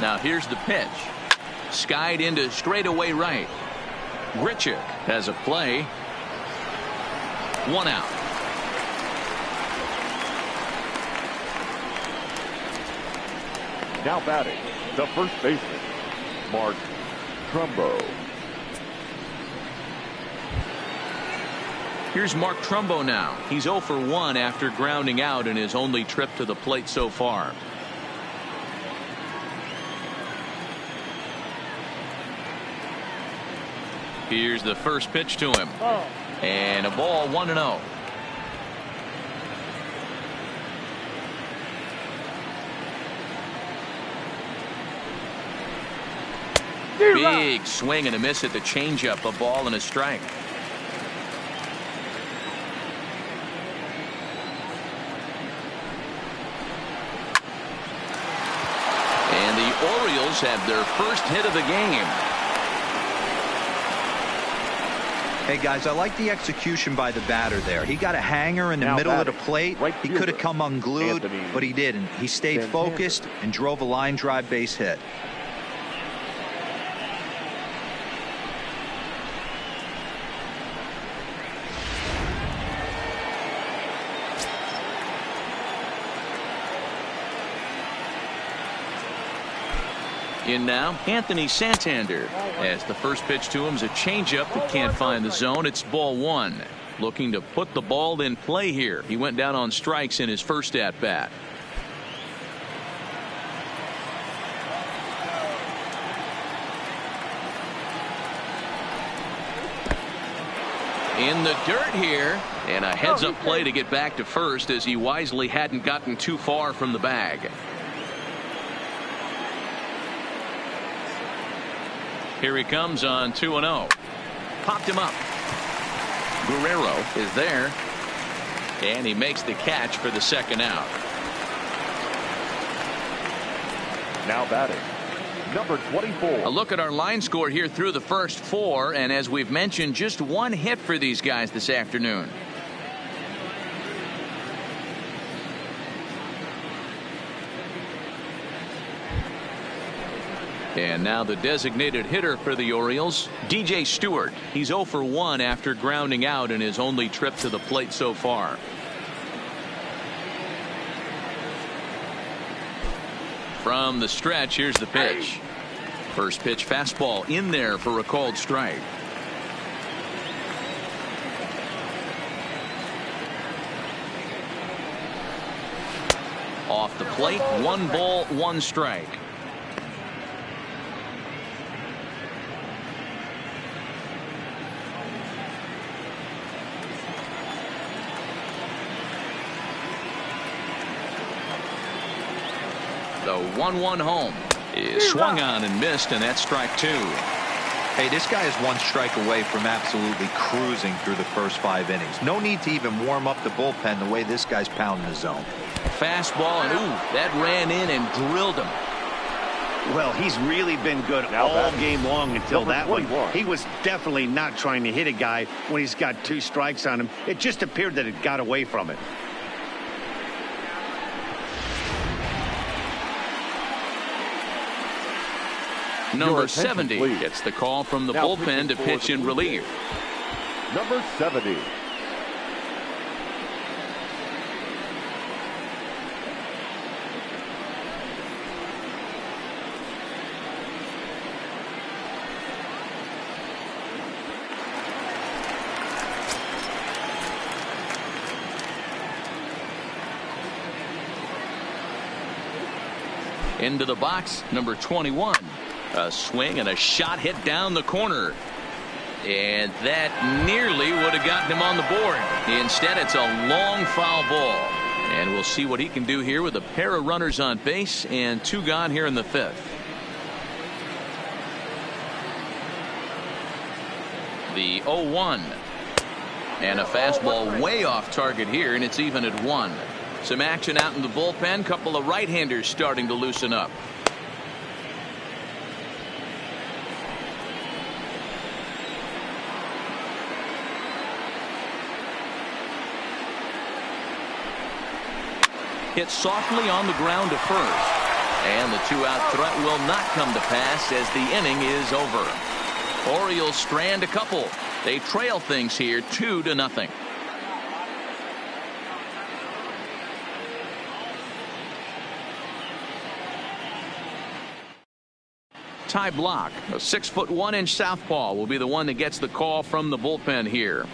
Now here's the pitch. Skied into straightaway right. Grichuk has a play. 1 out. Now batting, the first baseman, Mark Trumbo. Here's Mark Trumbo now. He's 0 for 1 after grounding out in his only trip to the plate so far. Here's the first pitch to him. And a ball, 1-0. Big swing and a miss at the changeup. A ball and a strike. And the Orioles have their first hit of the game. Hey guys, I like the execution by the batter there. He got a hanger in the Now middle of the batting, plate. right He could have fielder, come unglued, Anthony but he didn't. He stayed Santander. focused and drove a line drive base hit. In now, Anthony Santander. As the first pitch to him is a changeup that can't find the zone. It's ball 1. Looking to put the ball in play here. He went down on strikes in his first at bat. In the dirt here, and a heads-up play to get back to first as he wisely hadn't gotten too far from the bag. Here he comes on 2-0. Popped him up. Guerrero is there. And he makes the catch for the second out. Now batting, number 24. A look at our line score here through the first 4. And as we've mentioned, just 1 hit for these guys this afternoon. And now the designated hitter for the Orioles, DJ Stewart. He's 0 for 1 after grounding out in his only trip to the plate so far. From the stretch, here's the pitch. First pitch fastball in there for a called strike. Off the plate, 1 ball, 1 strike. The 1-1 home is swung on and missed, and that's strike 2. Hey, this guy is 1 strike away from absolutely cruising through the first 5 innings. No need to even warm up the bullpen the way this guy's pounding the zone. Fastball, and ooh, that ran in and drilled him. Well, he's really been good Now all batting, game long until number that one. 21. He was definitely not trying to hit a guy when he's got 2 strikes on him. It just appeared that it got away from it. Number 70 gets the call from the bullpen to pitch in relief. Number 70. Into the box, number 21. A swing and a shot hit down the corner. And that nearly would have gotten him on the board. Instead, it's a long foul ball. And we'll see what he can do here with a pair of runners on base and 2 gone here in the 5th. The 0-1. And a fastball way off target here, and it's even at 1. Some action out in the bullpen. Couple of right-handers starting to loosen up. Hit softly on the ground to first. And the 2-out threat will not come to pass as the inning is over. Orioles strand a couple. They trail things here 2-0. Ty Block, a 6'1" southpaw, will be the one that gets the call from the bullpen here.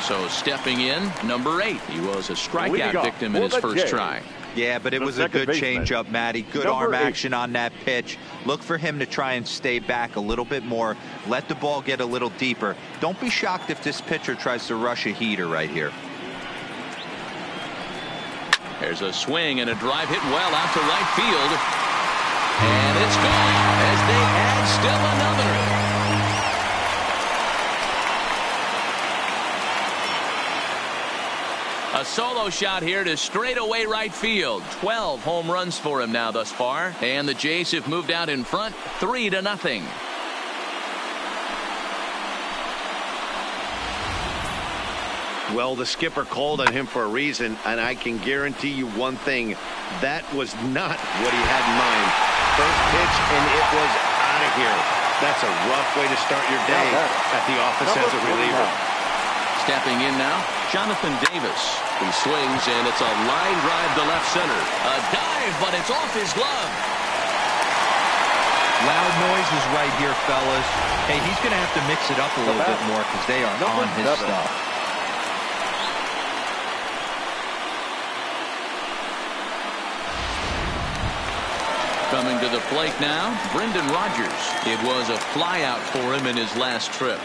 So stepping in, number 8. He was a strikeout victim in his first try. Yeah, but it was a good changeup, Matty. Good arm action on that pitch. Look for him to try and stay back a little bit more. Let the ball get a little deeper. Don't be shocked if this pitcher tries to rush a heater right here. There's a swing and a drive hit well out to right field. And it's gone as they add still another. A solo shot here to straightaway right field. 12 home runs for him now thus far. And the Jays have moved out in front 3-0. Well, the skipper called on him for a reason, and I can guarantee you one thing. That was not what he had in mind. First pitch, and it was out of here. That's a rough way to start your day at the office as a reliever. Stepping in now, Jonathan Davis. He swings, and it's a line drive to left center. A dive, but it's off his glove. Loud noises right here, fellas. Hey, he's going to have to mix it up a little bit more because they are on his stuff. Coming to the plate now, Brendan Rodgers. It was a flyout for him in his last trip.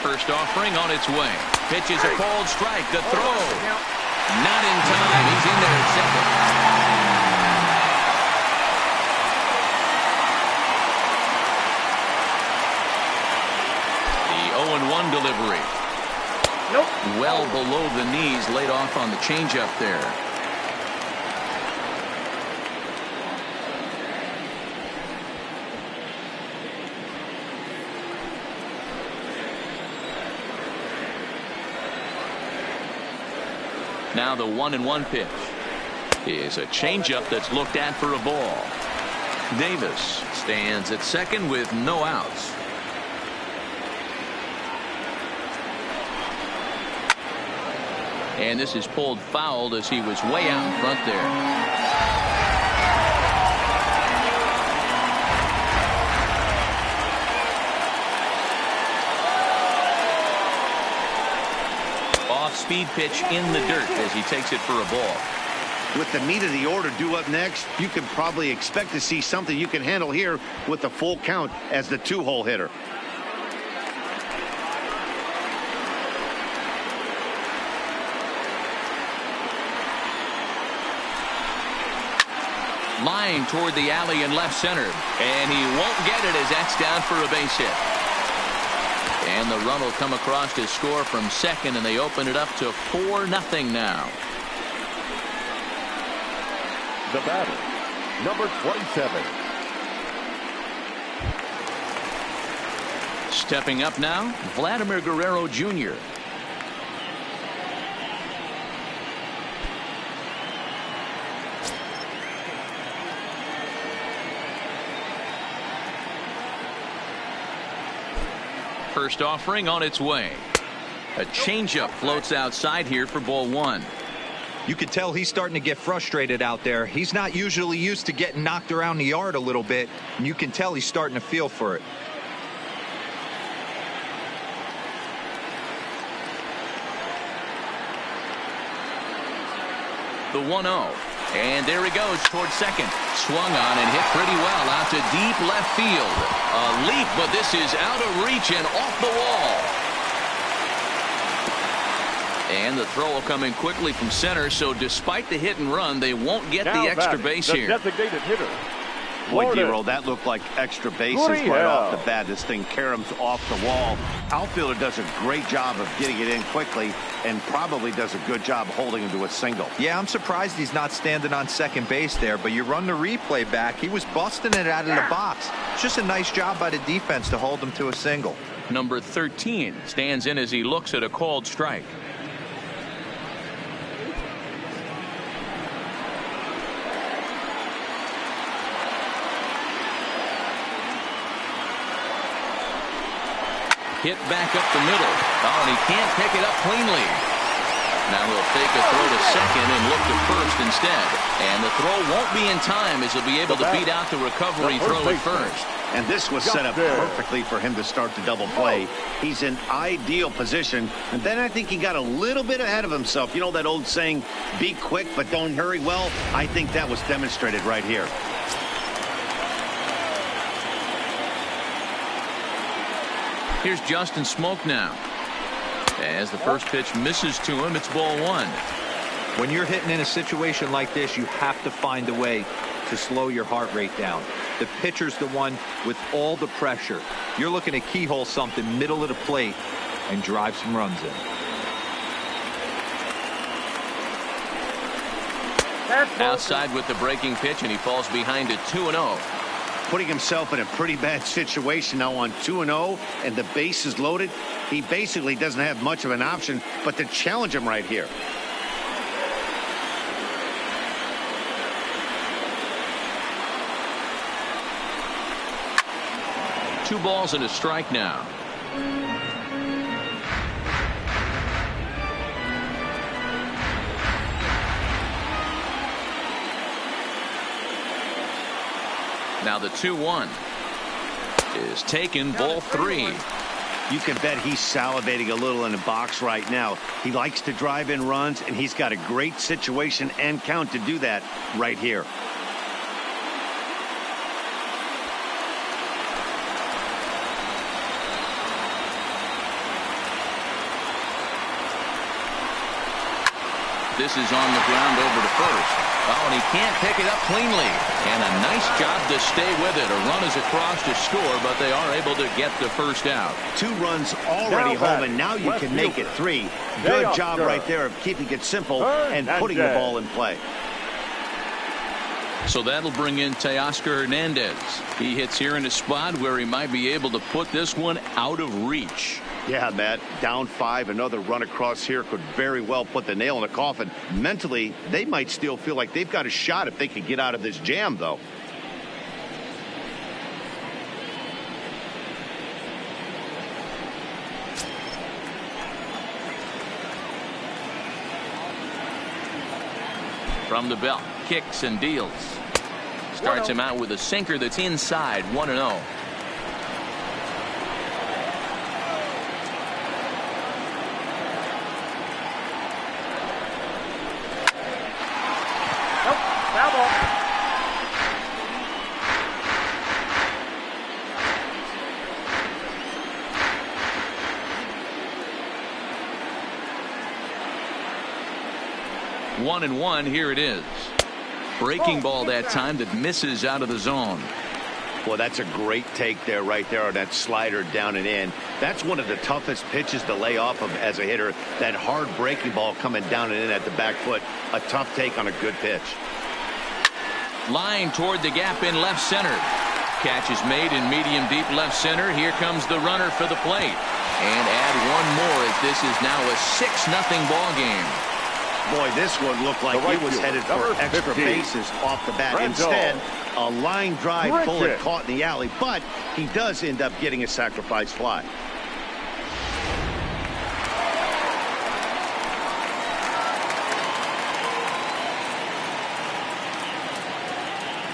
First offering on its way. Pitch is a cold strike. The throw. Not in time. He's in there at second. The 0-1 delivery. Nope. Well below the knees, laid off on the changeup there. Now the 1-1 pitch is a changeup that's looked at for a ball. Davis stands at second with no outs. And this is pulled foul as he was way out in front there. Speed pitch in the dirt as he takes it for a ball. With the meat of the order due up next, you can probably expect to see something you can handle here with the full count as the 2-hole hitter. Line toward the alley in left center, and he won't get it as that's down for a base hit. And the run will come across to score from second, and they open it up to 4-0 now. The batter, number 27. Stepping up now, Vladimir Guerrero Jr. First offering on its way. A changeup floats outside here for ball one. You could tell he's starting to get frustrated out there. He's not usually used to getting knocked around the yard a little bit, and you can tell he's starting to feel for it. The 1-0. And there he goes towards second. Swung on and hit pretty well out to deep left field. A leap, but this is out of reach and off the wall. And the throw will come in quickly from center, so despite the hit and run, they won't get the extra base here. Designated hitter. Boy, D-Roll, that looked like extra bases right off the bat. This thing caroms off the wall. Outfielder does a great job of getting it in quickly and probably does a good job holding him to a single. Yeah, I'm surprised he's not standing on second base there, but you run the replay back. He was busting it out of the box. It's just a nice job by the defense to hold him to a single. Number 13 stands in as he looks at a called strike. Hit back up the middle. Oh, and he can't pick it up cleanly. Now he'll take a throw to second and look to first instead. And the throw won't be in time as he'll be able to beat out the recovery throw at first. And this was set up perfectly for him to start the double play. He's in ideal position. And then I think he got a little bit ahead of himself. You know that old saying, be quick but don't hurry? Well, I think that was demonstrated right here. Here's Justin Smoke now. As the first pitch misses to him, it's ball one. When you're hitting in a situation like this, you have to find a way to slow your heart rate down. The pitcher's the one with all the pressure. You're looking to keyhole something middle of the plate and drive some runs in. Outside with the breaking pitch, and he falls behind at 2-0. Putting himself in a pretty bad situation now on 2-0, and the base is loaded. He basically doesn't have much of an option but to challenge him right here. Two balls and a strike now. Now the 2-1 is taken, ball three. You can bet he's salivating a little in the box right now. He likes to drive in runs, and he's got a great situation and count to do that right here. This is on the ground over to first. Oh, and he can't pick it up cleanly. And a nice job to stay with it. A run is across to score, but they are able to get the first out. 2 runs already home, and now you can make it 3. Good job right there of keeping it simple and putting the ball in play. So that'll bring in Teoscar Hernandez. He hits here in a spot where he might be able to put this one out of reach. Yeah, Matt, down 5, another run across here could very well put the nail in the coffin. Mentally, they might still feel like they've got a shot if they could get out of this jam, though. From the belt, kicks and deals. Starts him out with a sinker that's inside, 1-0. One and one, here it is. Breaking ball that time that misses out of the zone. Well, that's a great take there, right there, on that slider down and in. That's one of the toughest pitches to lay off of as a hitter. That hard breaking ball coming down and in at the back foot. A tough take on a good pitch. Line toward the gap in left center. Catch is made in medium deep left center. Here comes the runner for the plate. And add one more as this is now a 6-0 ball game. Boy, this one looked like he was headed for extra bases off the bat. Instead, a line drive bullet caught in the alley, but he does end up getting a sacrifice fly.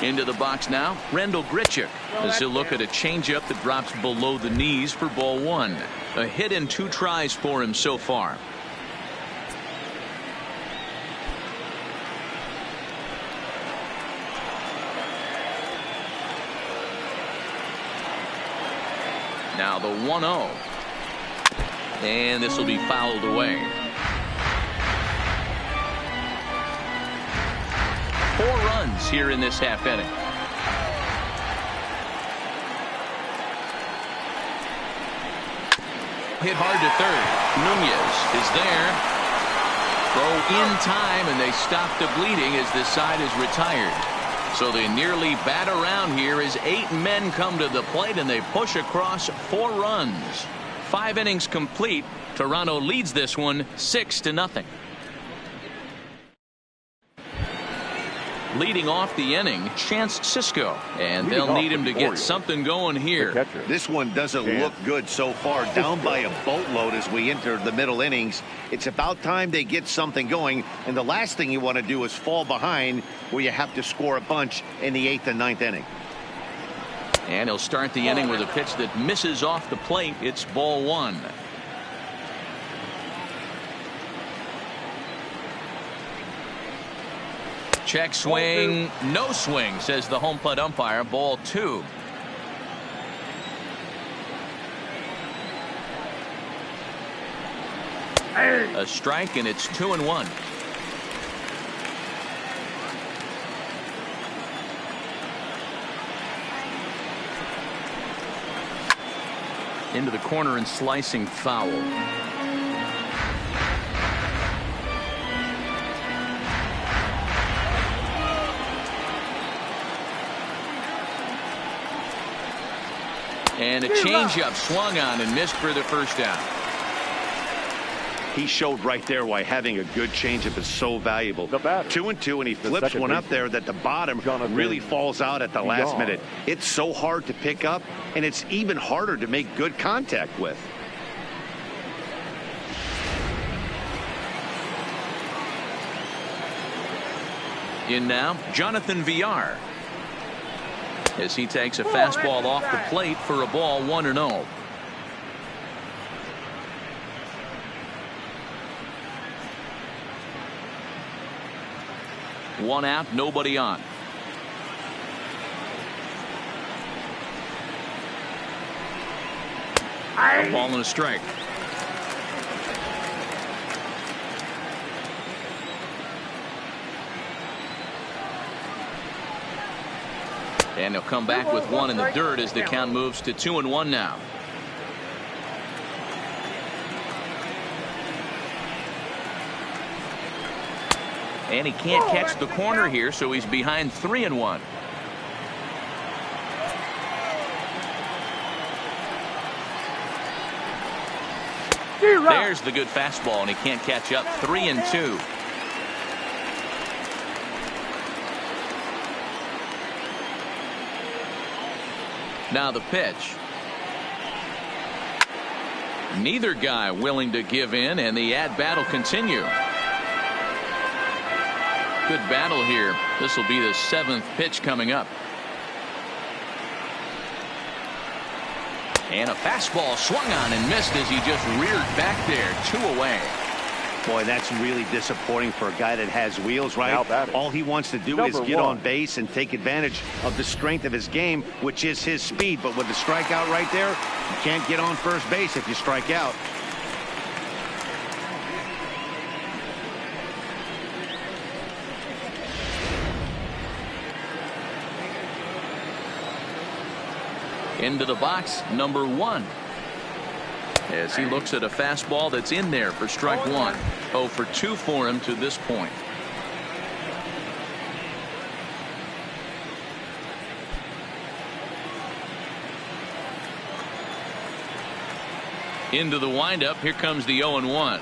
Into the box now, Rendell Grichuk as he'll look at a changeup that drops below the knees for ball one. A hit and 2 tries for him so far. Now the 1-0. And this will be fouled away. 4 runs here in this half inning. Hit hard to third. Nunez is there. Throw in time, and they stop the bleeding as this side is retired. So they nearly bat around here as 8 men come to the plate, and they push across 4 runs. 5 innings complete. Toronto leads this one 6-0. Leading off the inning, Chance Sisco, and they'll need him to get something going here. This one doesn't look good so far. Down by a boatload as we enter the middle innings. It's about time they get something going, and the last thing you want to do is fall behind where you have to score a bunch in the 8th and 9th inning. And he'll start the inning with a pitch that misses off the plate. It's ball 1. Check swing, no swing, says the home plate umpire. Ball 2. A strike, and it's 2-1. Into the corner and slicing foul. And a changeup swung on and missed for the first down. He showed right there why having a good changeup is so valuable. 2-2, and he flips one up there that the bottom really falls out at the last minute. It's so hard to pick up, and it's even harder to make good contact with. In now, Jonathan Villar, as he takes a fastball off the plate for a ball 1-0. One out, nobody on. A ball and a strike. And he'll come back with one in the dirt as the count moves to 2-1 now. And he can't catch the corner here, so he's behind 3-1. There's the good fastball, and he can't catch up. 3-2. Now the pitch. Neither guy willing to give in, and the at-bat will continue. Good battle here. This will be the 7th pitch coming up. And a fastball swung on and missed as he just reared back there. 2 away. Boy, that's really disappointing for a guy that has wheels, right? All he wants to do is get on base and take advantage of the strength of his game, which is his speed. But with the strikeout right there, you can't get on first base if you strike out. Into the box, number 1. As he looks at a fastball that's in there for strike 1. 0 for 2 for him to this point. Into the windup. Here comes the 0-1.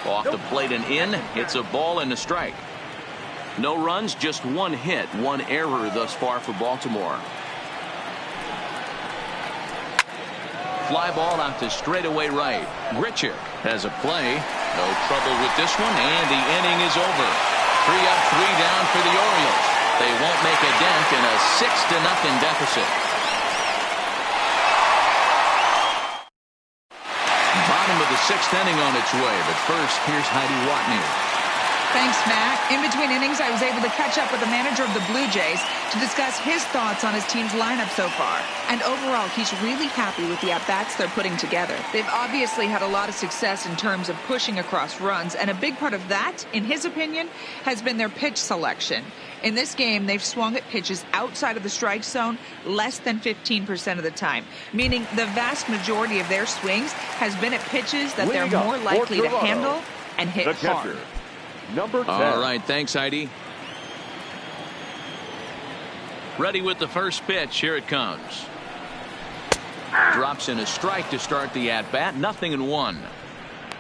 Off the plate and in. It's a ball and a strike. No runs, just 1 hit, 1 error thus far for Baltimore. Fly ball out to straightaway right. Grichuk has a play. No trouble with this one, and the inning is over. 3 up, 3 down for the Orioles. They won't make a dent in a 6-0 deficit. Bottom of the 6th inning on its way, but first, here's Heidi Watney. Thanks, Matt. In between innings, I was able to catch up with the manager of the Blue Jays to discuss his thoughts on his team's lineup so far. And overall, he's really happy with the at-bats they're putting together. They've obviously had a lot of success in terms of pushing across runs, and a big part of that, in his opinion, has been their pitch selection. In this game, they've swung at pitches outside of the strike zone less than 15% of the time, meaning the vast majority of their swings has been at pitches that they're more likely to handle and hit hard. Number 10. All right, thanks, Heidi. Ready with the first pitch. Here it comes. Drops in a strike to start the at-bat. 0-1.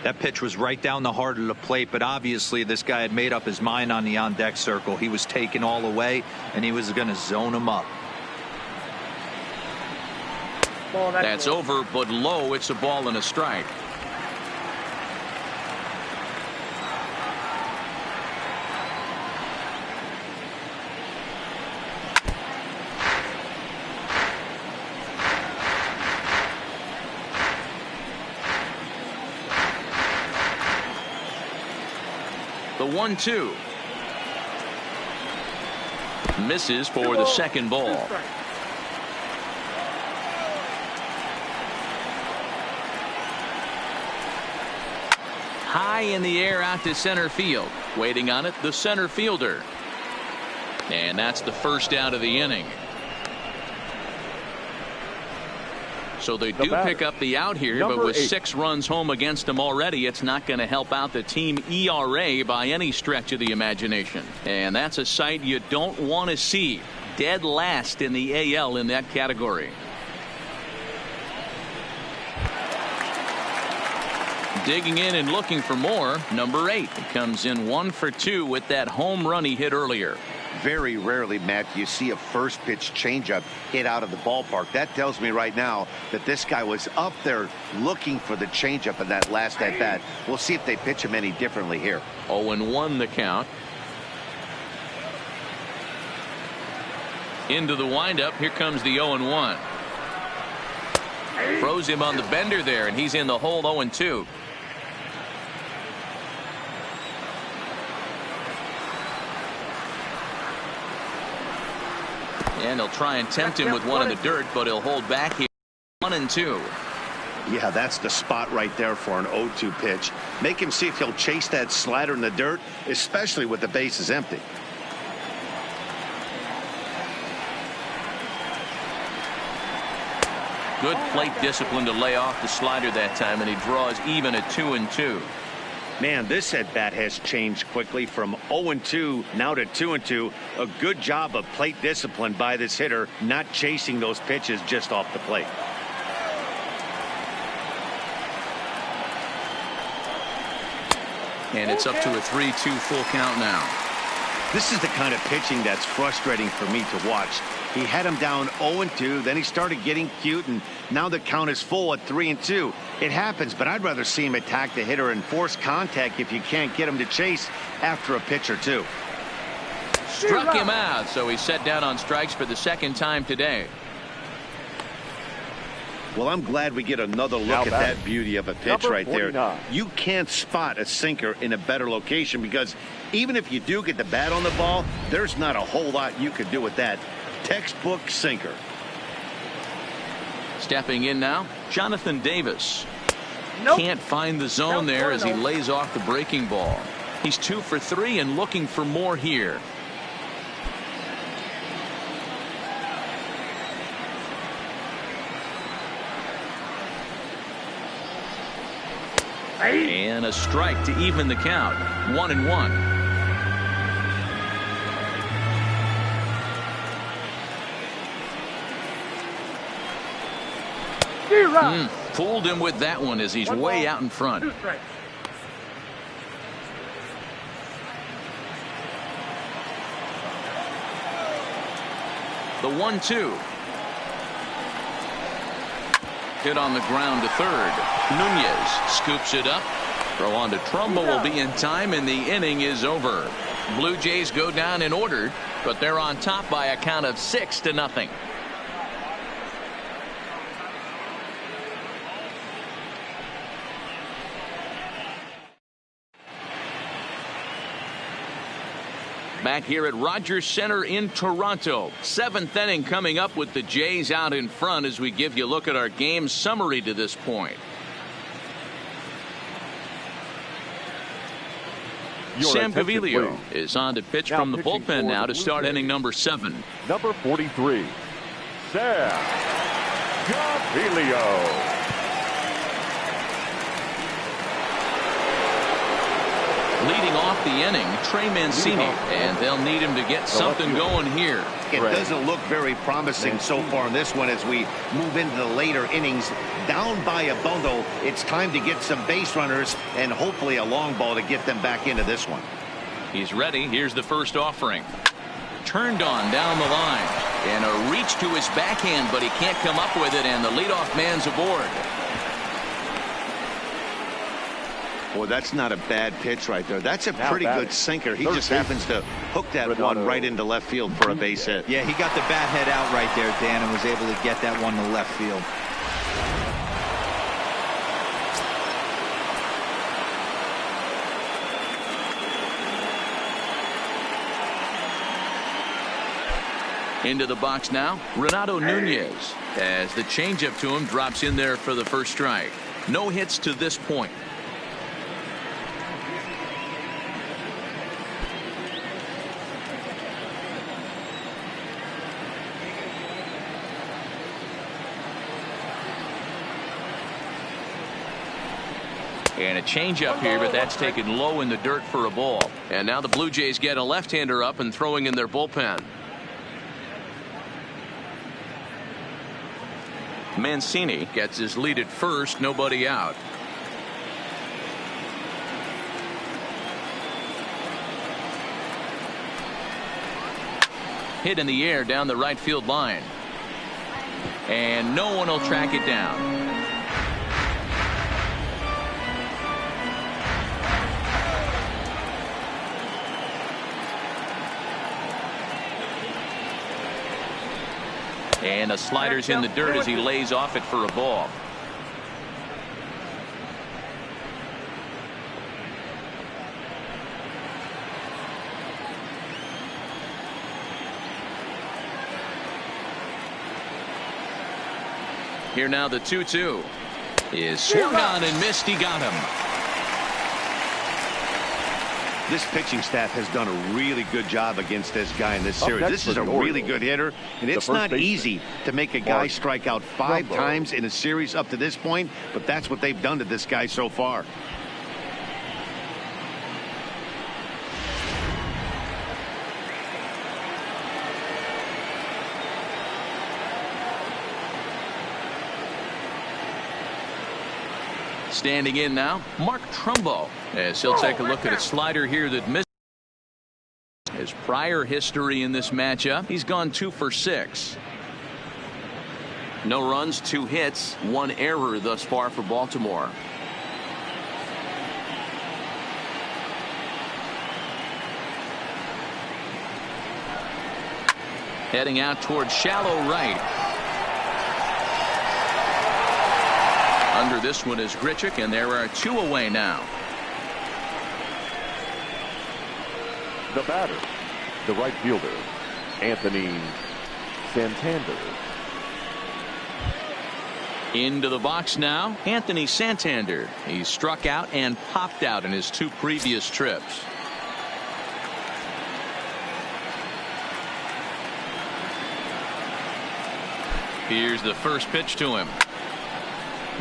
That pitch was right down the heart of the plate, but obviously this guy had made up his mind on the on-deck circle. He was taken all away, and he was going to zone him up. That's over, but low. It's a ball and a strike. The 1-2. Misses for the second ball. High in the air out to center field. Waiting on it, the center fielder. And that's the first out of the inning. So they do pick up the out here, but with 6 runs home against them already, it's not going to help out the team ERA by any stretch of the imagination. And that's a sight you don't want to see. Dead last in the AL in that category. Digging in and looking for more, number 8. It comes in 1 for 2 with that home run he hit earlier. Very rarely, Matt, do you see a first pitch changeup hit out of the ballpark. That tells me right now that this guy was up there looking for the changeup in that last at bat. We'll see if they pitch him any differently here. 0-1 the count. Into the windup. Here comes the 0-1. Froze him on the bender there, and he's in the hole. 0-2. And he'll try and tempt him with one in the dirt, but he'll hold back here. 1-2. Yeah, that's the spot right there for an 0-2 pitch. Make him see if he'll chase that slider in the dirt, especially with the bases empty. Good plate discipline to lay off the slider that time, and he draws even at 2-2. Man, this at bat has changed quickly from 0-2 now to 2-2. A good job of plate discipline by this hitter, not chasing those pitches just off the plate. And it's up to a 3-2 full count now. This is the kind of pitching that's frustrating for me to watch. He had him down 0-2, then he started getting cute, and now the count is full at 3-2. It happens, but I'd rather see him attack the hitter and force contact if you can't get him to chase after a pitch or two. Struck him out, so he's set down on strikes for the second time today. Well, I'm glad we get another look at that beauty of a pitch right there. You can't spot a sinker in a better location because even if you do get the bat on the ball, there's not a whole lot you could do with that. Textbook sinker. Stepping in now, Jonathan Davis. Can't find the zone there as he lays off the breaking ball. He's 2 for 3 and looking for more here. And a strike to even the count. 1-1. Fooled him with that one as he's way out in front. The 1-2. Hit on the ground to third. Nunez scoops it up. Throw on to Trumbo will be in time, and the inning is over. Blue Jays go down in order, but they're on top by a count of 6-0. Back here at Rogers Center in Toronto. 7th inning coming up with the Jays out in front as we give you a look at our game summary to this point. Sam Gaviglio is on to pitch from the bullpen now to start inning number 7. Number 43, Sam Gaviglio. Leading off the inning, Trey Mancini, and they'll need him to get something going here. It doesn't look very promising so far in this one as we move into the later innings. Down by a bundle, it's time to get some base runners and hopefully a long ball to get them back into this one. He's ready. Here's the first offering. Turned on down the line. And a reach to his backhand, but he can't come up with it, and the leadoff man's aboard. Well, that's not a bad pitch right there. That's a pretty good sinker. He just happens to hook that one right into left field for a base hit. Yeah, he got the bat head out right there, Dan, and was able to get that one to left field. Into the box now, Renato Nunez, as the changeup to him drops in there for the first strike. No hits to this point. And a changeup here, but that's taken low in the dirt for a ball. And now the Blue Jays get a left-hander up and throwing in their bullpen. Mancini gets his lead at first, nobody out. Hit in the air down the right field line. And no one will track it down. And a slider's in the dirt as he lays off it for a ball. Here now the 2-2 is swung on and missed. He got him. This pitching staff has done a really good job against this guy in this series. This is a really good hitter, and it's not easy to make a guy strike out 5 times in a series up to this point, but that's what they've done to this guy so far. Standing in now, Mark Trumbo, as he'll take a look at a slider here that missed. His prior history in this matchup, he's gone 2 for 6. No runs, 2 hits, 1 error thus far for Baltimore. Heading out towards shallow right. Under this one is Grichuk, and there are 2 away now. The batter, the right fielder, Anthony Santander. Into the box now, Anthony Santander. He's struck out and popped out in his 2 previous trips. Here's the first pitch to him.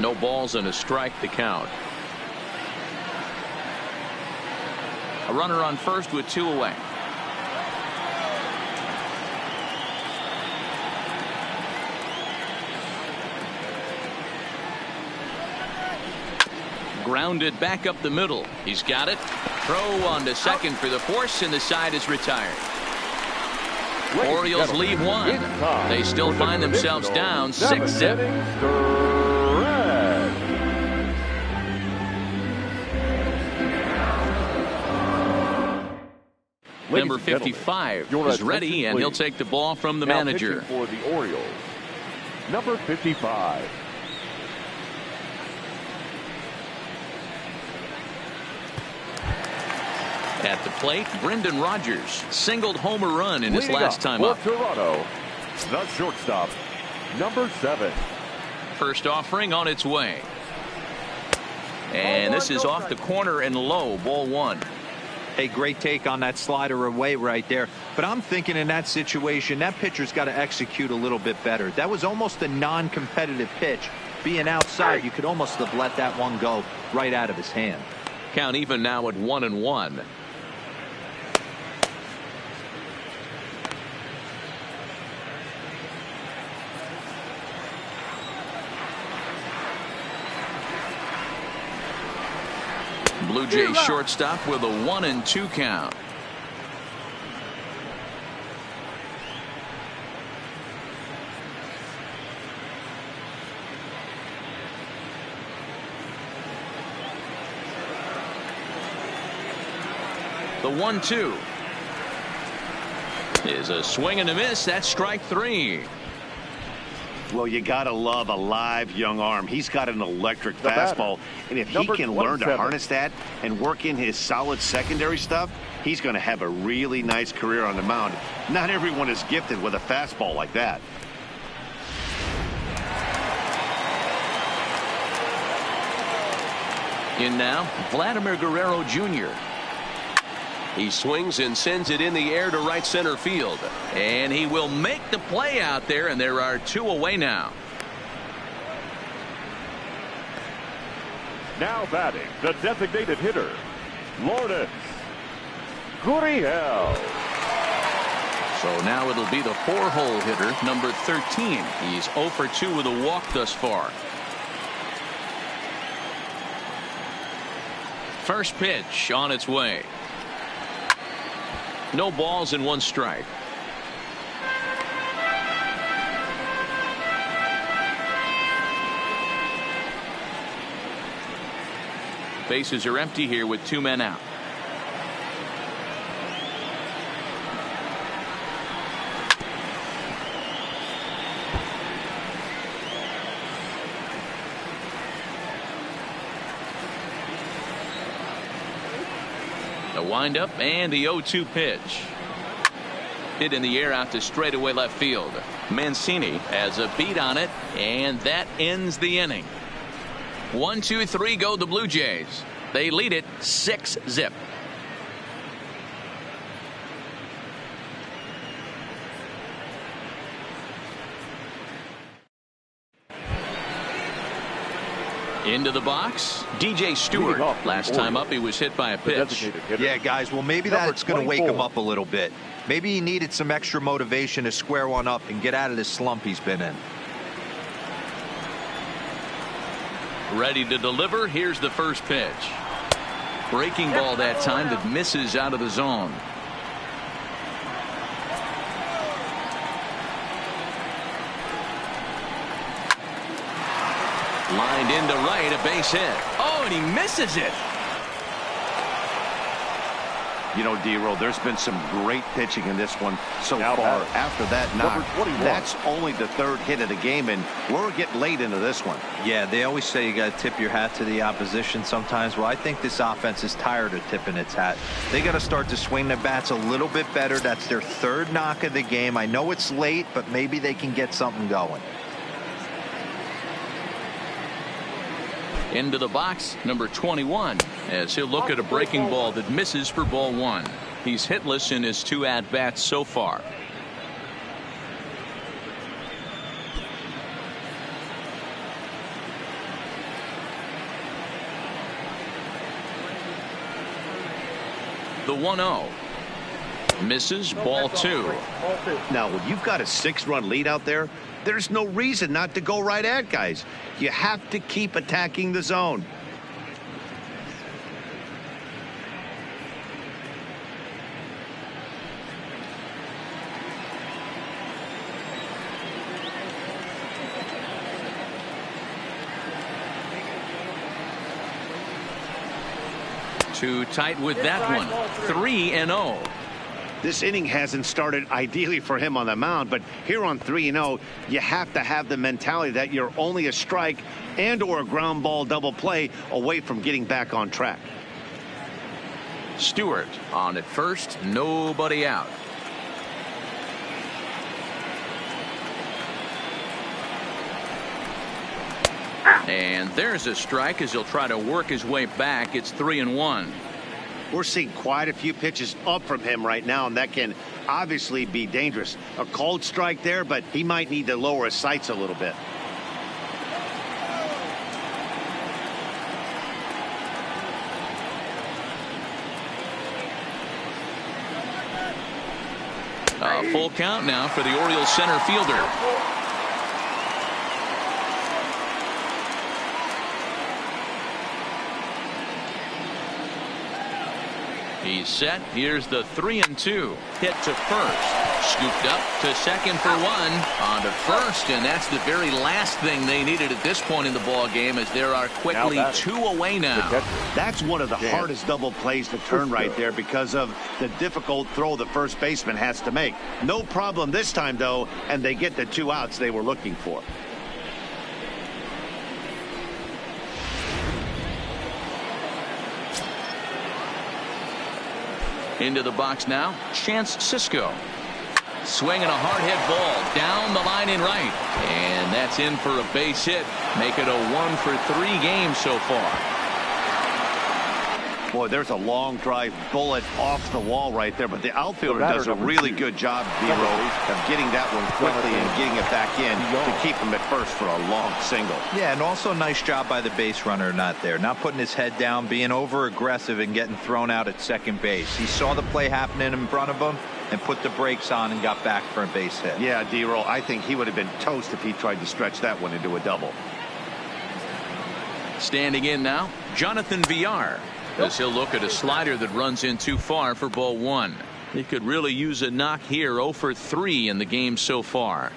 No balls and a strike to count. A runner on first with 2 away. Grounded back up the middle. He's got it. Throw on to second for the force, and the side is retired. Orioles lead 1. They still find themselves down 6-zip. Number 55 is ready, and he'll take the ball from the manager. For the Orioles, number 55. At the plate, Brendan Rodgers singled home a run in his last time up. Toronto, the shortstop, number 7. First offering on its way. And this is off the corner and low, ball 1. Hey, great take on that slider away right there. But I'm thinking in that situation, that pitcher's got to execute a little bit better. That was almost a non-competitive pitch. Being outside, you could almost have let that one go right out of his hand. Count even now at 1-1. Blue Jays shortstop with a 1-2 count. The 1-2 is a swing and a miss. That's strike 3. Well, you got to love a live young arm. He's got an electric fastball, and if he can learn to harness that and work in his solid secondary stuff, he's going to have a really nice career on the mound. Not everyone is gifted with a fastball like that. In now, Vladimir Guerrero Jr. He swings and sends it in the air to right center field. And he will make the play out there, and there are 2 away now. Now batting, the designated hitter, Lourdes Gurriel. So now it'll be the 4-hole hitter, number 13. He's 0 for 2 with a walk thus far. First pitch on its way. No balls and 1 strike. Bases are empty here with 2 men out. The windup and the 0-2 pitch. Hit in the air out to straightaway left field. Mancini has a beat on it, and that ends the inning. 1-2-3 go the Blue Jays. They lead it 6-zip. Into the box, DJ Stewart. Last time up, he was hit by a pitch. Yeah, guys, well, maybe that's going to wake him up a little bit. Maybe he needed some extra motivation to square one up and get out of this slump he's been in. Ready to deliver. Here's the first pitch. Breaking ball that time that misses out of the zone. Lined into right, a base hit. Oh, and he misses it. You know, D-Roll, there's been some great pitching in this one so far. After that knock, that's only the 3rd hit of the game, and we're getting late into this one. Yeah, they always say you got to tip your hat to the opposition sometimes. Well, I think this offense is tired of tipping its hat. They got to start to swing the bats a little bit better. That's their 3rd knock of the game. I know it's late, but maybe they can get something going. Into the box, number 21, as he'll look at a breaking ball that misses for ball 1. He's hitless in his 2 at-bats so far. The 1-0. Misses, ball 2. Now, when you've got a 6-run lead out there, there's no reason not to go right at guys. You have to keep attacking the zone. Too tight with that one. 3-0. This inning hasn't started ideally for him on the mound, but here on 3-0, you have to have the mentality that you're only a strike and or a ground ball double play away from getting back on track. Stewart on at first, nobody out. And there's a strike as he'll try to work his way back. It's 3-1. We're seeing quite a few pitches up from him right now, and that can obviously be dangerous. A called strike there, but he might need to lower his sights a little bit. A full count now for the Orioles center fielder. He's set. Here's the 3-2. Hit to first. Scooped up to second for one. On to first, and that's the very last thing they needed at this point in the ball game, as there are quickly 2 away now. That's one of the hardest double plays to turn right there because of the difficult throw the first baseman has to make. No problem this time, though, and they get the 2 outs they were looking for. Into the box now, Chance Cisco. Swinging a hard hit ball down the line in right. And that's in for a base hit. Make it a 1-for-3 game so far. Boy, there's a long drive bullet off the wall right there, but the outfielder does a really good job, D-Row, of getting that one quickly and getting it back in to keep him at first for a long single. Yeah, and also nice job by the base runner not there. Not putting his head down, being over aggressive and getting thrown out at second base. He saw the play happening in front of him and put the brakes on and got back for a base hit. Yeah, D-Row, I think he would have been toast if he tried to stretch that one into a double. Standing in now, Jonathan Villar, as he'll look at a slider that runs in too far for ball 1. He could really use a knock here. 0-for-3 in the game so far.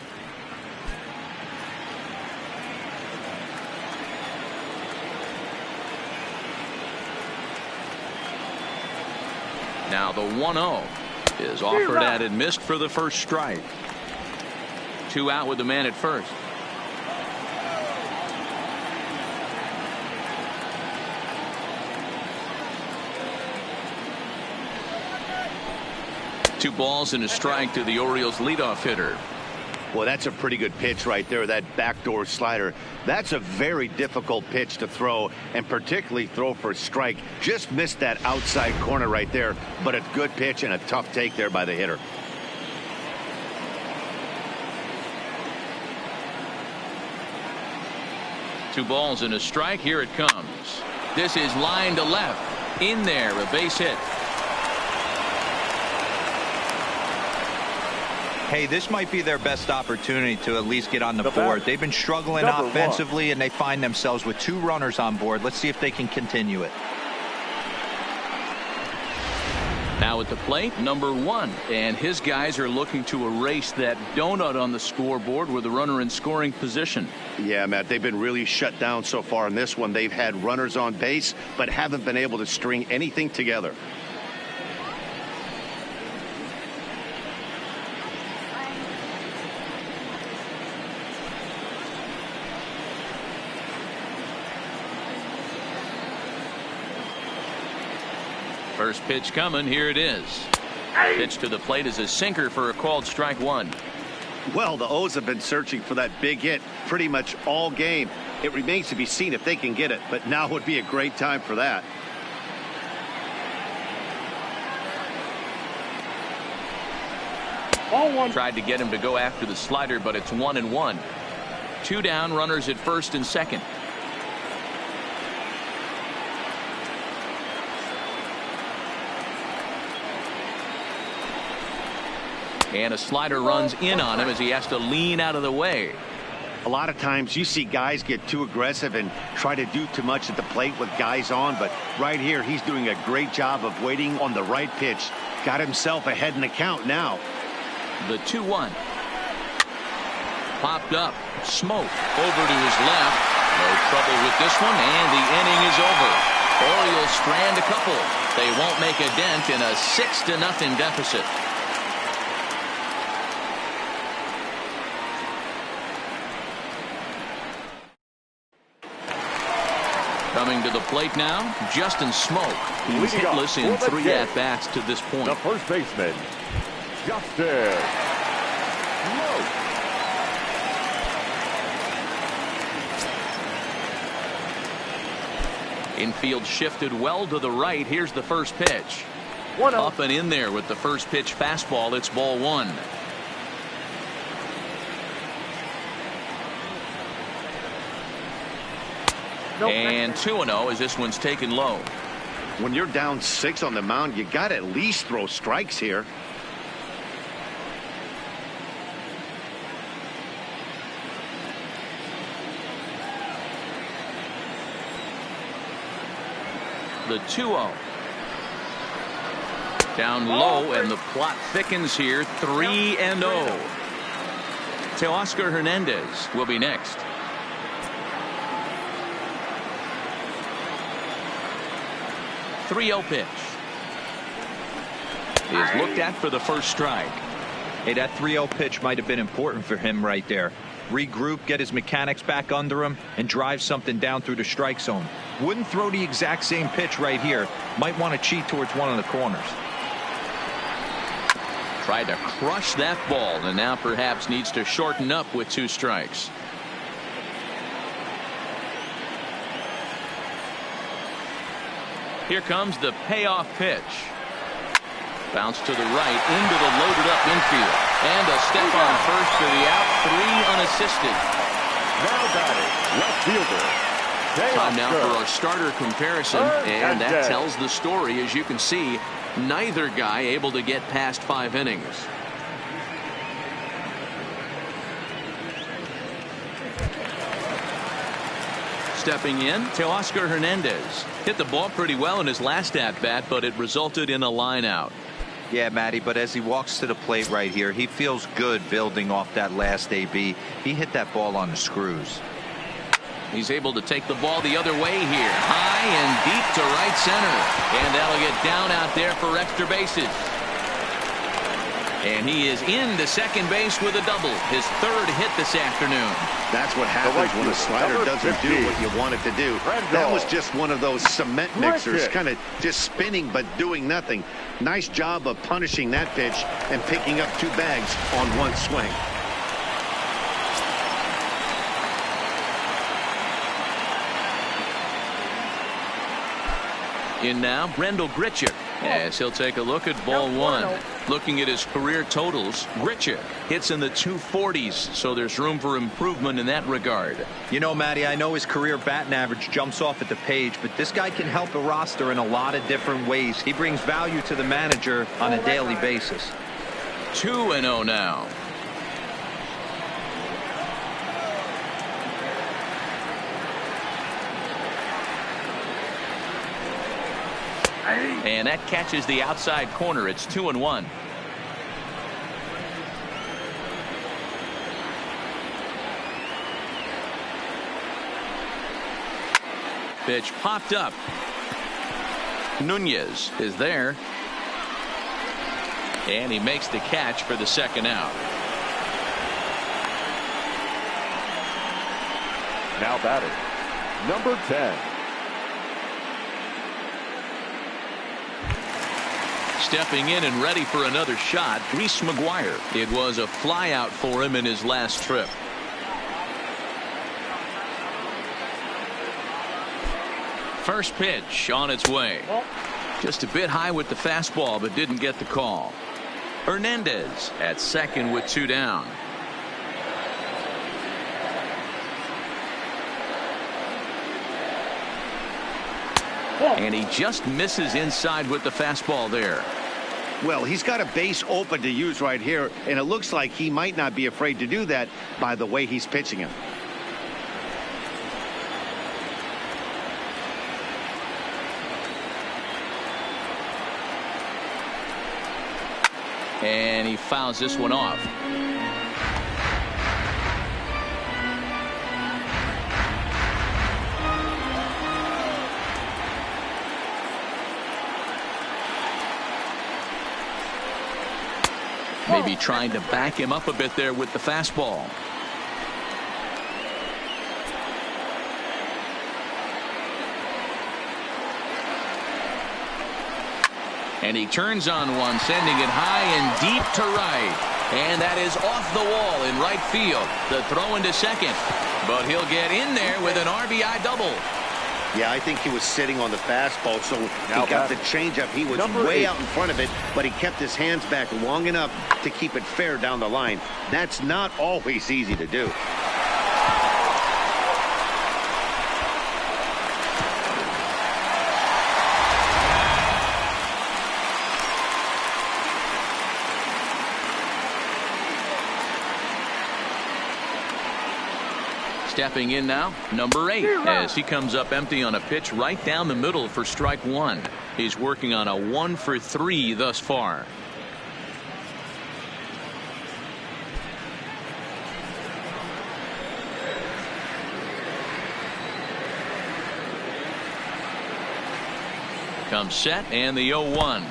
Now the 1-0 is offered at and missed for the first strike. 2 out with the man at first. Two balls and a strike to the Orioles leadoff hitter. Well, that's a pretty good pitch right there, that backdoor slider. That's a very difficult pitch to throw, and particularly throw for a strike. Just missed that outside corner right there, but a good pitch and a tough take there by the hitter. Two balls and a strike. Here it comes. This is line to left. In there, a base hit. Hey, this might be their best opportunity to at least get on the board. They've been struggling offensively, and they find themselves with 2 runners on board. Let's see if they can continue it. Now at the plate, number 1, and his guys are looking to erase that donut on the scoreboard with a runner in scoring position. Yeah, Matt, they've been really shut down so far in this one. They've had runners on base, but haven't been able to string anything together. First pitch coming. Here it is. Pitch to the plate is a sinker for a called strike 1. Well, the O's have been searching for that big hit pretty much all game. It remains to be seen if they can get it, but now would be a great time for that. Tried to get him to go after the slider, but it's 1-1. 2 down, runners at first and second. And a slider runs in on him as he has to lean out of the way. A lot of times you see guys get too aggressive and try to do too much at the plate with guys on, but right here he's doing a great job of waiting on the right pitch. Got himself ahead in the count now. The 2-1. Popped up. Smoke over to his left. No trouble with this one, and the inning is over. Orioles strand a couple. They won't make a dent in a 6-0 deficit. Coming to the plate now, Justin Smoke. He's hitless in 3 at-bats to this point. The first baseman, Justin Smoke. Infield shifted well to the right. Here's the first pitch. Up and in there with the first pitch fastball. It's ball 1. And 2-0 as this one's taken low. When you're down 6 on the mound, you got to at least throw strikes here. The 2-0. Down low, and the plot thickens here. 3-0. Teoscar Hernandez will be next. Pitch is looked at for the first strike. Hey, that 3-0 pitch might have been important for him right there. Regroup, get his mechanics back under him, and drive something down through the strike zone. Wouldn't throw the exact same pitch right here. Might want to cheat towards one of the corners. Tried to crush that ball, and now perhaps needs to shorten up with 2 strikes. Here comes the payoff pitch. Bounce to the right into the loaded up infield. And a step on first for the out. 3 unassisted. Now batting, left fielder. Time now for our starter comparison. And that tells the story. As you can see, neither guy able to get past 5 innings. Stepping in, Teoscar Hernandez. Hit the ball pretty well in his last at-bat, but it resulted in a line out. Yeah, Matty, but as he walks to the plate right here, he feels good building off that last AB. He hit that ball on the screws. He's able to take the ball the other way here. High and deep to right center. And that'll get down out there for extra bases. And he is into second base with a double. His 3rd hit this afternoon. That's what happens when a slider doesn't do what you want it to do. That was just one of those cement mixers, kind of just spinning but doing nothing. Nice job of punishing that pitch and picking up 2 bags on 1 swing. In now, Brendel Grichuk, as he'll take a look at ball 1. Looking at his career totals, Grichuk hits in the 240s, so there's room for improvement in that regard. You know, Matty, I know his career batting average jumps off at the page, but this guy can help a roster in a lot of different ways. He brings value to the manager on a daily basis. 2-0 now. And that catches the outside corner. It's 2-1. Pitch popped up. Nunez is there. And he makes the catch for the 2nd out. Now batting, number 10. Stepping in and ready for another shot, Reese McGuire. It was a flyout for him in his last trip. First pitch on its way. Just a bit high with the fastball, but didn't get the call. Hernandez at second with 2 down. And he just misses inside with the fastball there. Well, he's got a base open to use right here, and it looks like he might not be afraid to do that by the way he's pitching him. And he fouls this one off. Maybe trying to back him up a bit there with the fastball. And he turns on one, sending it high and deep to right. And that is off the wall in right field. The throw into second. But he'll get in there with an RBI double. Yeah, I think he was sitting on the fastball, so Now he got the changeup. He was way out in front of it, but he kept his hands back long enough to keep it fair down the line. That's not always easy to do. Stepping in now, number 8, as he comes up empty on a pitch right down the middle for strike 1. He's working on a 1 for 3 thus far. Comes set and the 0-1.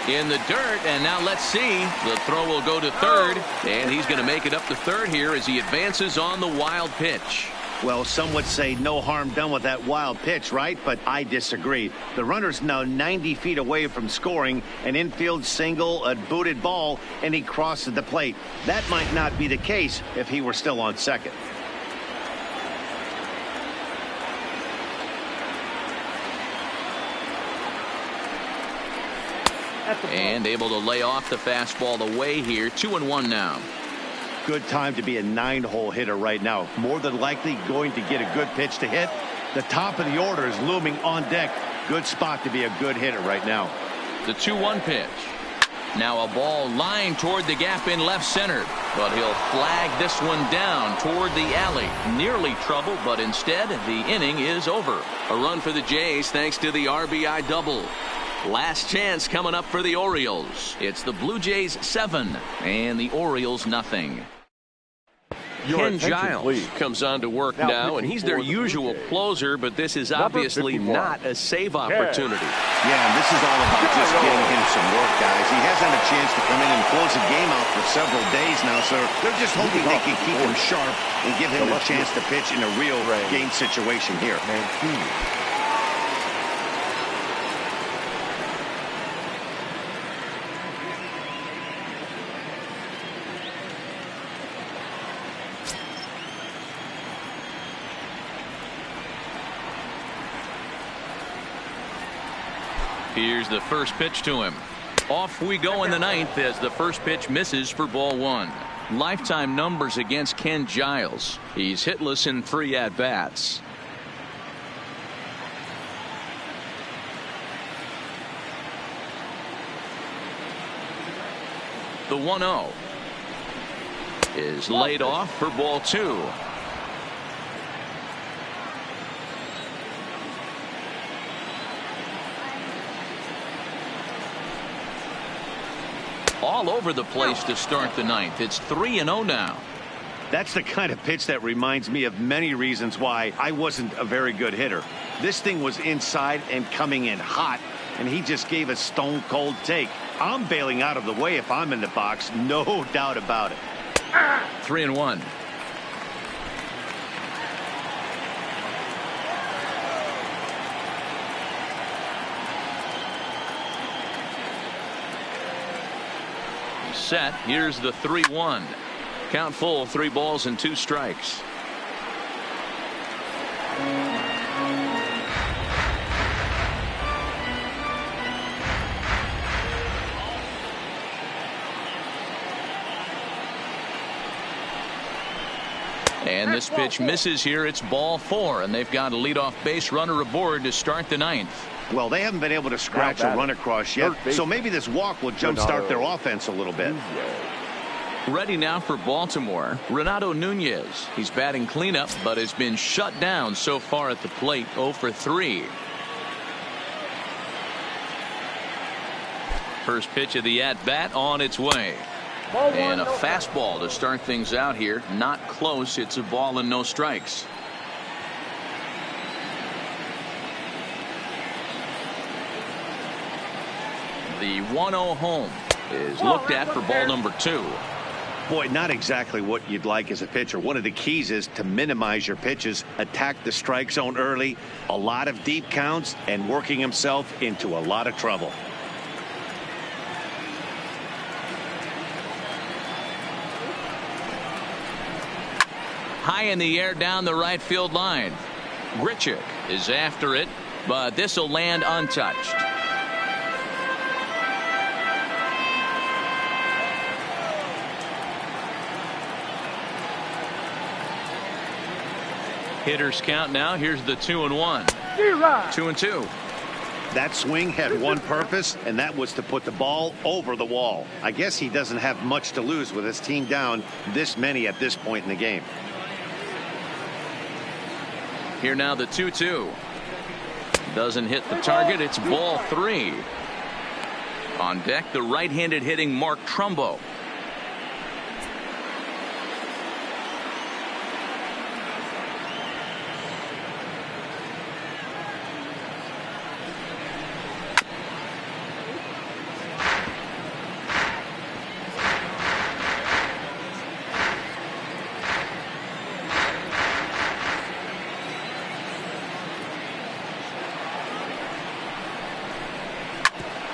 In the dirt, and now let's see. The throw will go to third, and he's going to make it up to third here as he advances on the wild pitch. Well, some would say no harm done with that wild pitch, right? But I disagree. The runner's now 90 feet away from scoring, an infield single, a booted ball, and he crosses the plate. That might not be the case if he were still on second. And able to lay off the fastball away here. 2-1 now. Good time to be a 9-hole hitter right now. More than likely going to get a good pitch to hit. The top of the order is looming on deck. Good spot to be a good hitter right now. The 2-1 pitch. Now a ball lined toward the gap in left center. But he'll flag this one down toward the alley. Nearly trouble, but instead the inning is over. A run for the Jays thanks to the RBI double. Last chance coming up for the Orioles. It's the Blue Jays 7 and the Orioles nothing. Ken Giles comes on to work now, and he's their usual closer, but this is obviously not a save opportunity. Yeah, and this is all about just getting him some work, guys. He hasn't had a chance to come in and close the game out for several days now, so they're just hoping they can keep him sharp and give him a chance to pitch in a real game situation here. Here's the first pitch to him. Off we go in the 9th as the first pitch misses for ball 1. Lifetime numbers against Ken Giles. He's hitless in 3 at-bats. The 1-0 is laid off for ball 2. All over the place to start the 9th. It's 3-0 now. That's the kind of pitch that reminds me of many reasons why I wasn't a very good hitter. This thing was inside and coming in hot, and he just gave a stone cold take. I'm bailing out of the way if I'm in the box, no doubt about it. 3-1. Set. Here's the 3-1. Count full, 3 balls and 2 strikes. And this pitch misses here. It's ball 4, and they've got a leadoff base runner aboard to start the 9th. Well, they haven't been able to scratch a run across yet, so maybe this walk will jumpstart their offense a little bit. Ready now for Baltimore, Renato Nunez. He's batting cleanup, but has been shut down so far at the plate, 0 for 3. First pitch of the at-bat on its way. And a fastball to start things out here. Not close. It's a ball and no strikes. The 1-0 home is looked at for ball number 2. Boy, not exactly what you'd like as a pitcher. One of the keys is to minimize your pitches, attack the strike zone early, a lot of deep counts, and working himself into a lot of trouble. High in the air down the right field line. Grichuk is after it, but this will land untouched. Hitters count now. Here's the 2-1. 2-2. That swing had one purpose, and that was to put the ball over the wall. I guess he doesn't have much to lose with his team down this many at this point in the game. Here now the 2-2. Doesn't hit the target. It's ball 3. On deck, the right-handed hitting Mark Trumbo.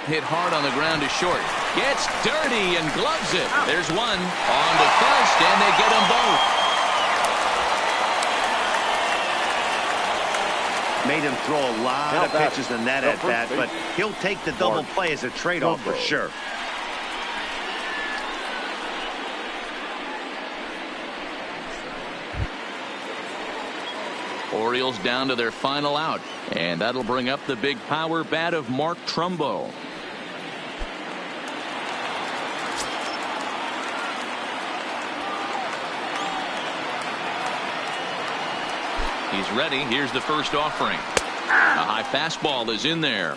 Hit hard on the ground to short. Gets dirty and gloves it. There's one. On to first, and they get them both. Made him throw a lot of pitches in that at bat, but he'll take the double play as a trade-off for sure. Orioles down to their final out, and that'll bring up the big power bat of Mark Trumbo. He's ready. Here's the first offering. A high fastball is in there.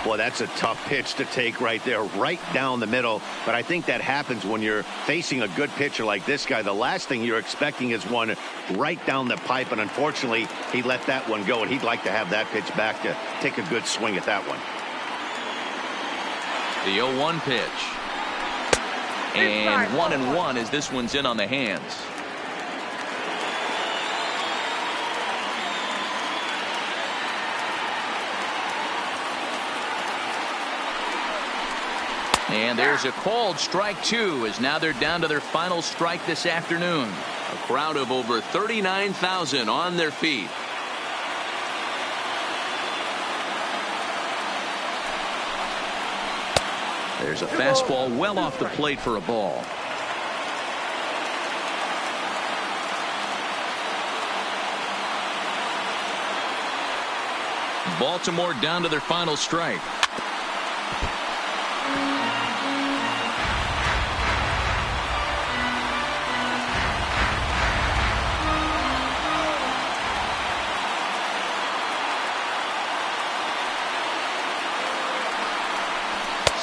Boy, that's a tough pitch to take right there, right down the middle. But I think that happens when you're facing a good pitcher like this guy. The last thing you're expecting is one right down the pipe, and unfortunately, he let that one go, and he'd like to have that pitch back to take a good swing at that one. The 0-1 pitch. And 1-1 as this one's in on the hands. And there's a called strike 2 as now they're down to their final strike this afternoon. A crowd of over 39,000 on their feet. There's a fastball well off the plate for a ball. Baltimore down to their final strike.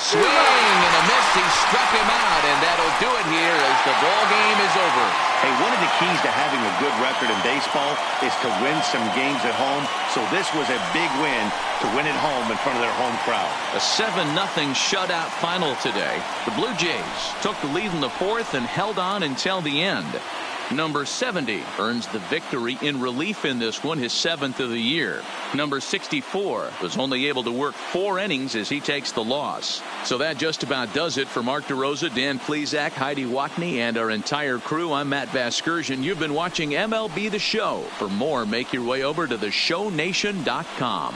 Swing and a miss. He struck him out, and that'll do it here as the ball game is over. Hey, one of the keys to having a good record in baseball is to win some games at home. So this was a big win to win at home in front of their home crowd. A 7-0 shutout final today. The Blue Jays took the lead in the 4th and held on until the end. Number 70 earns the victory in relief in this one, his 7th of the year. Number 64 was only able to work 4 innings as he takes the loss. So that just about does it for Mark DeRosa, Dan Plesac, Heidi Watney, and our entire crew. I'm Matt Vasgersian. You've been watching MLB The Show. For more, make your way over to theshownation.com.